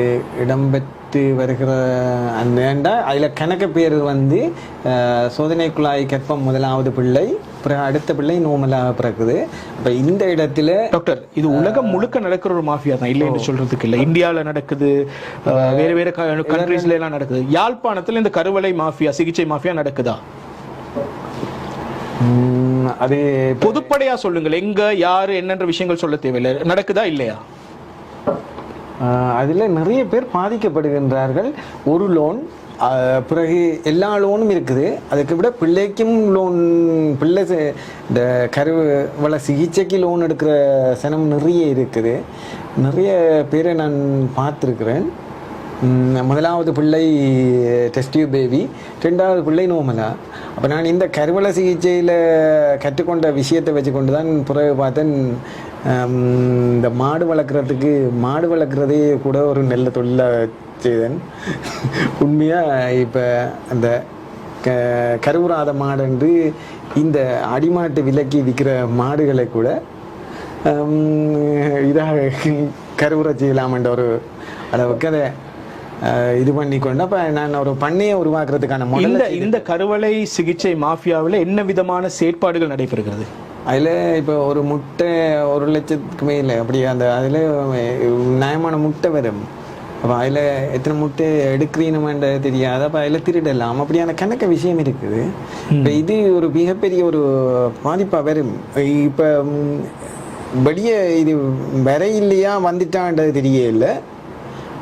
இடம்பெற்று வருகிற அந்த அதில் கணக்கு பேர் வந்து சோதனை குழாய் கற்பம் முதலாவது பிள்ளை, பிறகு அடுத்த பிள்ளை நோமலாக பிறக்குது. அப்போ இந்த இடத்துல டாக்டர், இது உலகம் முழுக்க நடக்கிற ஒரு மாஃபியா தான், இல்லை என்று சொல்றதுக்கு இல்லை. இந்தியாவில் நடக்குது, வேறு வேறு கண்ட்ரீஸ்ல எல்லாம் நடக்குது. யாழ்ப்பாணத்தில் இந்த கருவளை மாஃபியா சிகிச்சை மாஃபியா நடக்குதா? அது பொதுப்படையா சொல்லுங்கள், எங்க யாரு என்னன்ற விஷயங்கள் சொல்ல தேவையில்லை, நடக்குதா இல்லையா? அதில் நிறைய பேர் பாதிக்கப்படுகின்றார்கள். ஒரு லோன், பிறகு எல்லா லோனும் இருக்குது. அதுக்கு விட பிள்ளைக்கும் லோன், பிள்ளை இந்த கருவளை சிகிச்சைக்கு லோன் எடுக்கிற சனம் நிறைய இருக்குது. நிறைய பேரை நான் பார்த்துருக்குறேன். முதலாவது பிள்ளை டெஸ்ட் டியூப் பேபி, 2வது பிள்ளை நோமலா. அப்போ நான் இந்த கருவளை சிகிச்சையில் கற்றுக்கொண்ட விஷயத்தை வச்சு கொண்டு தான் பிறகு பார்த்தேன் இந்த மாடு வளர்க்குறதே கூட ஒரு நல்ல தொழிலாக செய்தேன். உண்மையாக இப்போ அந்த கருவுறாத மாடு இந்த அடிமாட்டு விலைக்கு விற்கிற மாடுகளை கூட இதாக கருவுற செய்யலாம்ன்ற ஒரு அளவுக்கு அதை இது பண்ணி கொண்டு அப்போ நான் ஒரு பண்ணையை உருவாக்குறதுக்கான இந்த கருவளை சிகிச்சை மாஃபியாவில் என்ன விதமான செயற்பாடுகள் நடைபெறுகிறது? அதில் இப்போ ஒரு முட்டை 1 லட்சத்துக்கு மேலே அப்படி அந்த அதில் நியாயமான முட்டை வரும். அப்போ அதில் எத்தனை முட்டை எடுக்கிறீனுமென்ற தெரியாது. அப்போ அதில் திருடலாம், அப்படியான கணக்க விஷயம் இருக்குது. இப்போ இது ஒரு மிகப்பெரிய ஒரு பாதிப்பாக வரும். இப்போ வெளியே இது வர இல்லையா வந்துட்டான்றது தெரிய இல்லை.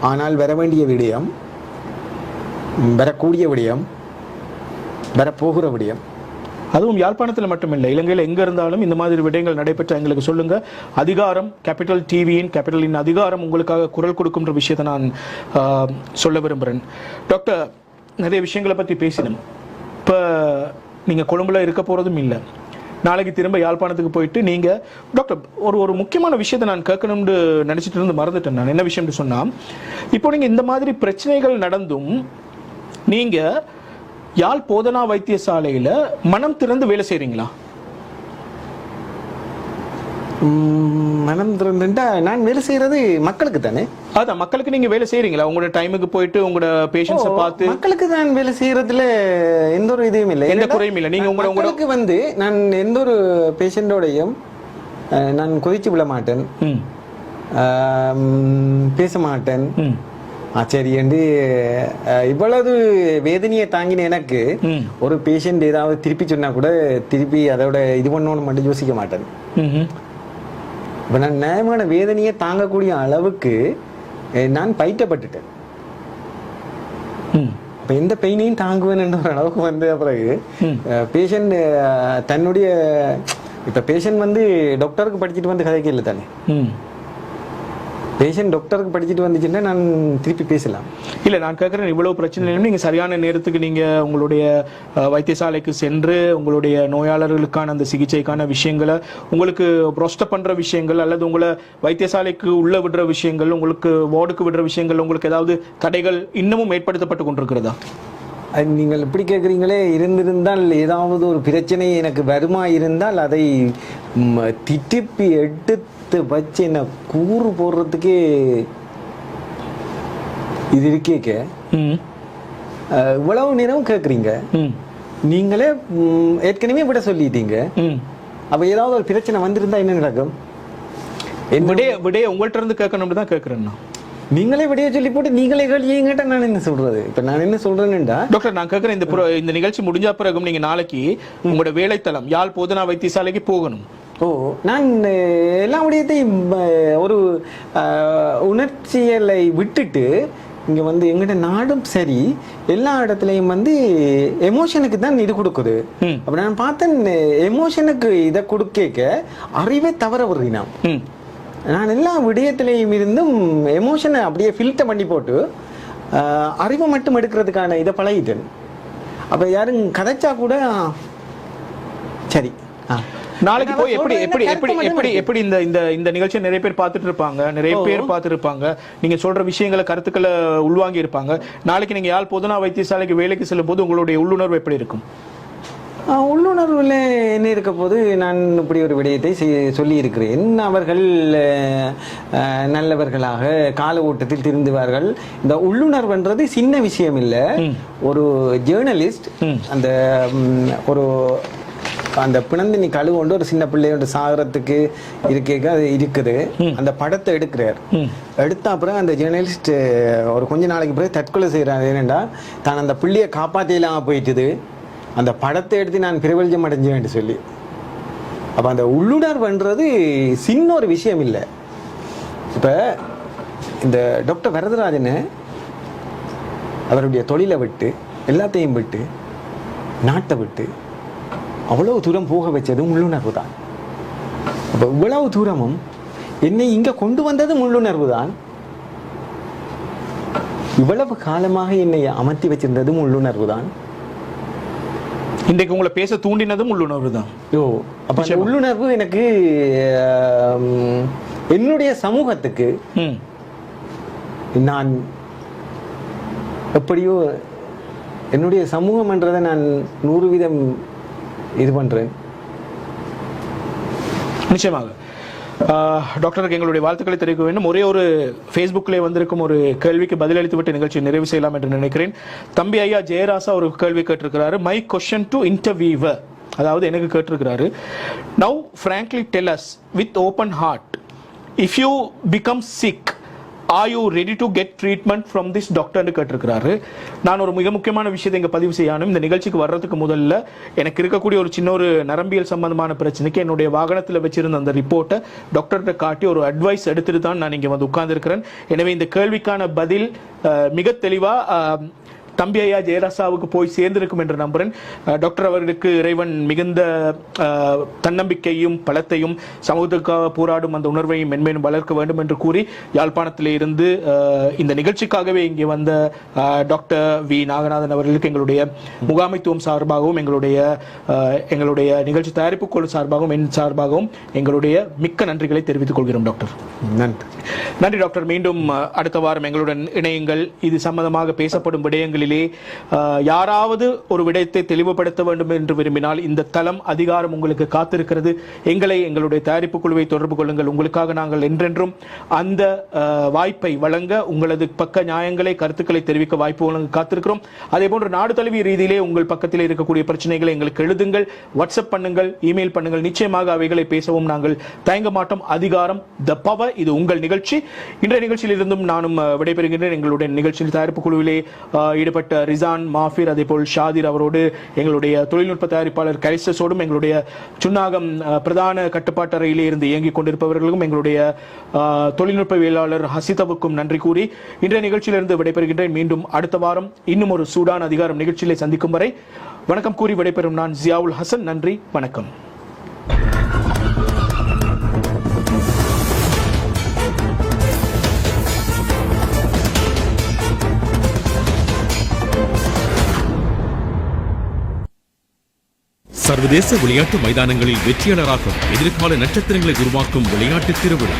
ஆனால் வர வேண்டிய விடயம், வரக்கூடிய விடயம், வரப்போகிற விடயம். அதுவும் யாழ்ப்பாணத்தில் மட்டுமில்லை, இலங்கையில் எங்கே இருந்தாலும் இந்த மாதிரி விடயங்கள் நடைபெற்ற எங்களுக்கு சொல்லுங்க. அதிகாரம், கேபிட்டல் டிவியின் கேபிட்டலின் அதிகாரம் உங்களுக்காக குரல் கொடுக்கும்ன்ற விஷயத்தை நான் சொல்ல விரும்புகிறேன். டாக்டர், நிறைய விஷயங்களை பற்றி பேசினோம். இப்போ நீங்கள் கொழும்புல இருக்க போகிறதும் இல்லை, நாளைக்கு திரும்ப யாழ்ப்பாணத்துக்கு போயிட்டு நீங்கள் டாக்டர் ஒரு முக்கியமான விஷயத்தை நான் கேட்கணும்னு நினச்சிட்டு இருந்து மறந்துட்டேன். நான் என்ன விஷயம்னு சொன்னால், இப்போ நீங்கள் இந்த மாதிரி பிரச்சனைகள் நடந்தும் நீங்கள் யாழ் போதனா வைத்தியசாலையில் மனம் திறந்து வேலை செய்கிறீங்களா? மனம் திறந்துட்டா நான் வேலை செய்யறது மக்களுக்கு தானே. அதான் மக்களுக்கு நீங்க வேலை செய்றீங்களா? உங்களோட டைமுக்கு போயிட்டு உங்களோட பேஷண்ட்ஸை பார்த்து மக்களுக்கு தான் வேலை செய்யறதுல எந்த ஒரு இதுவும் இல்லை, எந்த குறையும் இல்லை. நீங்க உங்களுக்கு வந்து நான் எந்த ஒரு பேஷண்டோடையும் நான் கொதிச்சு விட மாட்டேன், பேச மாட்டேன். சரி என்று இவ்வளவு வேதனையை தாங்கின எனக்கு ஒரு பேஷண்ட் ஏதாவது திருப்பி சொன்னா கூட திருப்பி அதோட இது பண்ணணும்னு மட்டும் யோசிக்க மாட்டேன். இப்போ நான் நியாயமான வேதனையை தாங்கக்கூடிய அளவுக்கு நான் பயிற்றப்பட்டுட்டேன். இப்போ எந்த பெயினையும் தாங்குவேன் ஒரு அளவுக்கு வந்து பிறகு பேஷண்ட் தன்னுடைய இப்போ பேஷண்ட் வந்து டாக்டருக்கு படிச்சுட்டு வந்து கதைக்கு இல்லை தானே. பேஷண்ட் டாக்டருக்கு படிச்சுட்டு வந்துச்சுன்னா நான் திருப்பி பேசலாம். இல்லை, நான் கேட்குறேன், இவ்வளவு பிரச்சனை நீங்கள் சரியான நேரத்துக்கு நீங்கள் உங்களுடைய வைத்தியசாலைக்கு சென்று உங்களுடைய நோயாளர்களுக்கான அந்த சிகிச்சைக்கான விஷயங்களை உங்களுக்கு ப்ரொஸ்ட் பண்ணுற விஷயங்கள் அல்லது உங்களை வைத்தியசாலைக்கு உள்ள விடுற விஷயங்கள் உங்களுக்கு வார்டுக்கு விடுற விஷயங்கள் உங்களுக்கு ஏதாவது தடைகள் இன்னமும் ஏற்படுத்தப்பட்டு கொண்டிருக்கிறதா? நீங்கள் இப்படி கேட்குறீங்களே, இருந்திருந்தால் ஏதாவது ஒரு பிரச்சனை எனக்கு வருமா இருந்தால் அதை திருப்பி எடுத்து வச்சு என்ன கூறு போடுறதுக்கே இது இருக்கேக்க இவ்வளவு நேரம் கேட்குறீங்க. நீங்களே ஏற்கனவே விட சொல்லிட்டீங்க. அப்ப ஏதாவது ஒரு பிரச்சனை வந்திருந்தா என்ன நடக்கும்? விடைய உங்கள்கிட்ட இருந்து கேட்கணும்னு தான் கேட்குறேன்னா நீங்களே விடைய சொல்லி போட்டு நீங்களே கேள்விங்கிட்ட நான் என்ன சொல்றது? இப்ப நான் என்ன சொல்றேன்டா டாக்டர், நான் கேட்கிறேன், இந்த நிகழ்ச்சி முடிஞ்ச பிறகும் நீங்க நாளைக்கு உங்களோட வேலைத்தளம் யாழ் போதனா வைத்தியசாலைக்கு போகணும். நான் எல்லா விடயத்தையும் ஒரு உணர்ச்சியலை விட்டுட்டு இங்க வந்து எங்கிட்ட நாடும் சரி எல்லா இடத்துலயும் வந்து எமோஷனுக்கு தான் இது கொடுக்குது. அப்ப நான் பார்த்தேன், எமோஷனுக்கு இதை கொடுக்க அறிவே தவற விடுறீனா. நான் எல்லா விடயத்திலையும் இருந்தும் எமோஷனை அப்படியே ஃபில்டர் பண்ணி போட்டு அறிவை மட்டும் எடுக்கிறதுக்கான இதை பழகிட்டேன். அப்ப யாரும் கதைச்சா கூட சரி நாளைக்கு போய் எப்படி எப்படி எப்படி எப்படி எப்படி இந்த இந்த இந்த நிகழ்ச்சியை நிறைய பேர் பார்த்துட்டு இருப்பாங்க, நிறைய பேர் பார்த்துட்டு இருப்பாங்க, நீங்க சொல்ற விஷயங்களை கருத்துக்களை உள்வாங்கி இருப்பாங்க. நாளைக்கு நீங்க யாழ் போதனா வைத்தியசாலைக்கு வேலைக்கு செல்லும் போது உங்களுடைய உள்ளுணர்வு எப்படி இருக்கும்? உள்ளுணர்வில் என்ன இருக்க போது நான் இப்படி ஒரு விடயத்தை சொல்லி இருக்கிறேன். அவர்கள் நல்லவர்களாக கால ஓட்டத்தில் திருந்துவார்கள். இந்த உள்ளுணர்வுன்றது சின்ன விஷயம் இல்லை. ஒரு ஜேர்னலிஸ்ட் அந்த பிணந்தினி கழுவு கொண்டு ஒரு சின்ன பிள்ளையோட சாகரத்துக்கு அது இருக்குது. அந்த படத்தை எடுக்கிறார். எடுத்த அப்புறம் அந்த ஜேர்னலிஸ்ட் ஒரு கொஞ்ச நாளைக்கு பிறகு தற்கொலை செய்யறாரு. ஏனென்றா தான் அந்த பிள்ளையை காப்பாற்றலாம் போயிட்டுது, அந்த படத்தை எடுத்து நான் பிரபல்யம் அடைஞ்சேன் சொல்லி. அப்ப அந்த உள்ளுணர்வுன்றது சின்ன ஒரு விஷயம் இல்லை. இப்ப இந்த டாக்டர் வரதராஜன் அவருடைய தொழிலை விட்டு எல்லாத்தையும் விட்டு நாட்டை விட்டு அவ்வளவு தூரம் போக வச்சது உள்ளுணர்வு தான். அப்ப இவ்வளவு தூரமும் என்னை இங்க கொண்டு வந்ததும் உள்ளுணர்வு தான். இவ்வளவு காலமாக என்னை அமர்த்தி வச்சிருந்ததும் உள்ளுணர்வு தான். இன்றைக்கு உங்களை பேச தூண்டினதும் உள்ளுணர்வு தான். அப்ப அந்த உள்ளுணர்வு எனக்கு என்னுடைய சமூகத்துக்கு நான் எப்படியோ என்னுடைய சமூகம் என்றதை நான் 100% இது பண்றேன். நிச்சயமாக டாக்டருக்கு எங்களுடைய வாழ்த்துக்களை தெரிவிக்க வேண்டும். ஒரே ஒரு ஃபேஸ்புக்கிலே வந்திருக்கும் ஒரு கேள்விக்கு பதிலளித்து விட்டு நிகழ்ச்சியை நிறைவு செய்யலாம் என்று நினைக்கிறேன். தம்பி ஐயா ஜெயராசா ஒரு கேள்வி கேட்டிருக்கிறாரு. மை கொஸ்டின் டு இன்டர்வியூவர், அதாவது எனக்கு கேட்டிருக்கிறாரு, now frankly tell us with open heart, if you become sick, are you ready to get treatment from this doctor ன்னு கேட்டிருக்கிறாரு. நான் ஒரு மிக முக்கியமான விஷயத்தை இங்கே பதிவு செய்யணும். இந்த நிகழ்ச்சிக்கு வர்றதுக்கு முதல்ல எனக்கு இருக்கக்கூடிய ஒரு சின்ன ஒரு நரம்பியல் சம்பந்தமான பிரச்சனைக்கு என்னுடைய வாகனத்தில் வச்சிருந்த அந்த ரிப்போர்ட்டை டாக்டர்கிட்ட காட்டி ஒரு அட்வைஸ் எடுத்துட்டு தான் நான் இங்கே வந்து உட்கார்ந்துருக்கிறேன். எனவே இந்த கேள்விக்கான பதில் மிக தெளிவாக தம்பி ஐயா ஜெயராசாவுக்கு போய் சேர்ந்திருக்கும் என்று நம்புறேன். டாக்டர் அவர்களுக்கு இறைவன் மிகுந்த தன்னம்பிக்கையும் பலத்தையும் சமூகத்துக்காக போராடும் அந்த உணர்வையும் மென்மேலும் வளர்க்க வேண்டும் என்று கூறி யாழ்ப்பாணத்திலே இருந்து இந்த நிகழ்ச்சிக்காகவே இங்கே வந்த டாக்டர் வி நாகநாதன் அவர்களுக்கு எங்களுடைய முகாமைத்துவம் சார்பாகவும் எங்களுடைய நிகழ்ச்சி தயாரிப்பு குழு சார்பாகவும் என் சார்பாகவும் எங்களுடைய மிக்க நன்றிகளை தெரிவித்துக் கொள்கிறோம் டாக்டர். நன்றி டாக்டர். மீண்டும் அடுத்த வாரம் எங்களுடன் இணையுங்கள். இது சம்பந்தமாக பேசப்படும் விடயங்களில் தளங்களிலே யாராவது ஒரு விடயத்தை தெளிவுபடுத்த வேண்டும் என்று விரும்பினால் இந்த தளம் அதிகாரம் உங்களுக்கு காத்திருக்கிறது. எங்களுடைய தயாரிப்பு குழுவை தொடர்பு கொள்ளுங்கள். உங்களுக்காக நாங்கள் என்றென்றும் அந்த வாய்ப்பை வழங்க, உங்களது பக்க நியாயங்களை, கருத்துக்களை தெரிவிக்க வாய்ப்பு வழங்க காத்திருக்கிறோம். அதே போன்று நாடு தழுவிய ரீதியிலே உங்கள் பக்கத்தில் இருக்கக்கூடிய பிரச்சனைகளை எங்களுக்கு எழுதுங்கள், வாட்ஸ்அப் பண்ணுங்கள், இமெயில் பண்ணுங்கள். நிச்சயமாக அவைகளை பேசவும் நாங்கள் தயங்க மாட்டோம். அதிகாரம், த பவர், இது உங்கள் நிகழ்ச்சி. இன்றைய நிகழ்ச்சியில் இருந்தும் நானும் விடைபெறுகின்றேன். எங்களுடைய நிகழ்ச்சியில் தயாரிப்பு குழுவிலே ஈடுபட்ட ரிசான், மாஃபிர், அதே போல் ஷாதிர் அவரோடு, எங்களுடைய தொழில்நுட்ப தயாரிப்பாளர் கைசஸோடும், எங்களுடைய சுன்னாகம் பிரதான கட்டுப்பாட்டறையிலே இருந்து இயங்கிக் கொண்டிருப்பவர்களுக்கும், எங்களுடைய தொழில்நுட்பவியலாளர் ஹசிதவுக்கும் நன்றி கூறி இன்றைய நிகழ்ச்சியிலிருந்து விடைபெறுகின்றேன். மீண்டும் அடுத்த வாரம் இன்னும் ஒரு சூடான அதிகாரம் நிகழ்ச்சியிலே சந்திக்கும் வரை வணக்கம் கூறி விடைபெறும் நான் ஜியாவுல் ஹசன். நன்றி, வணக்கம். சர்வதேச விளையாட்டு மைதானங்களில் வெற்றியாளராகும் எதிர்கால நட்சத்திரங்களை உருவாக்கும் விளையாட்டு திருவிழா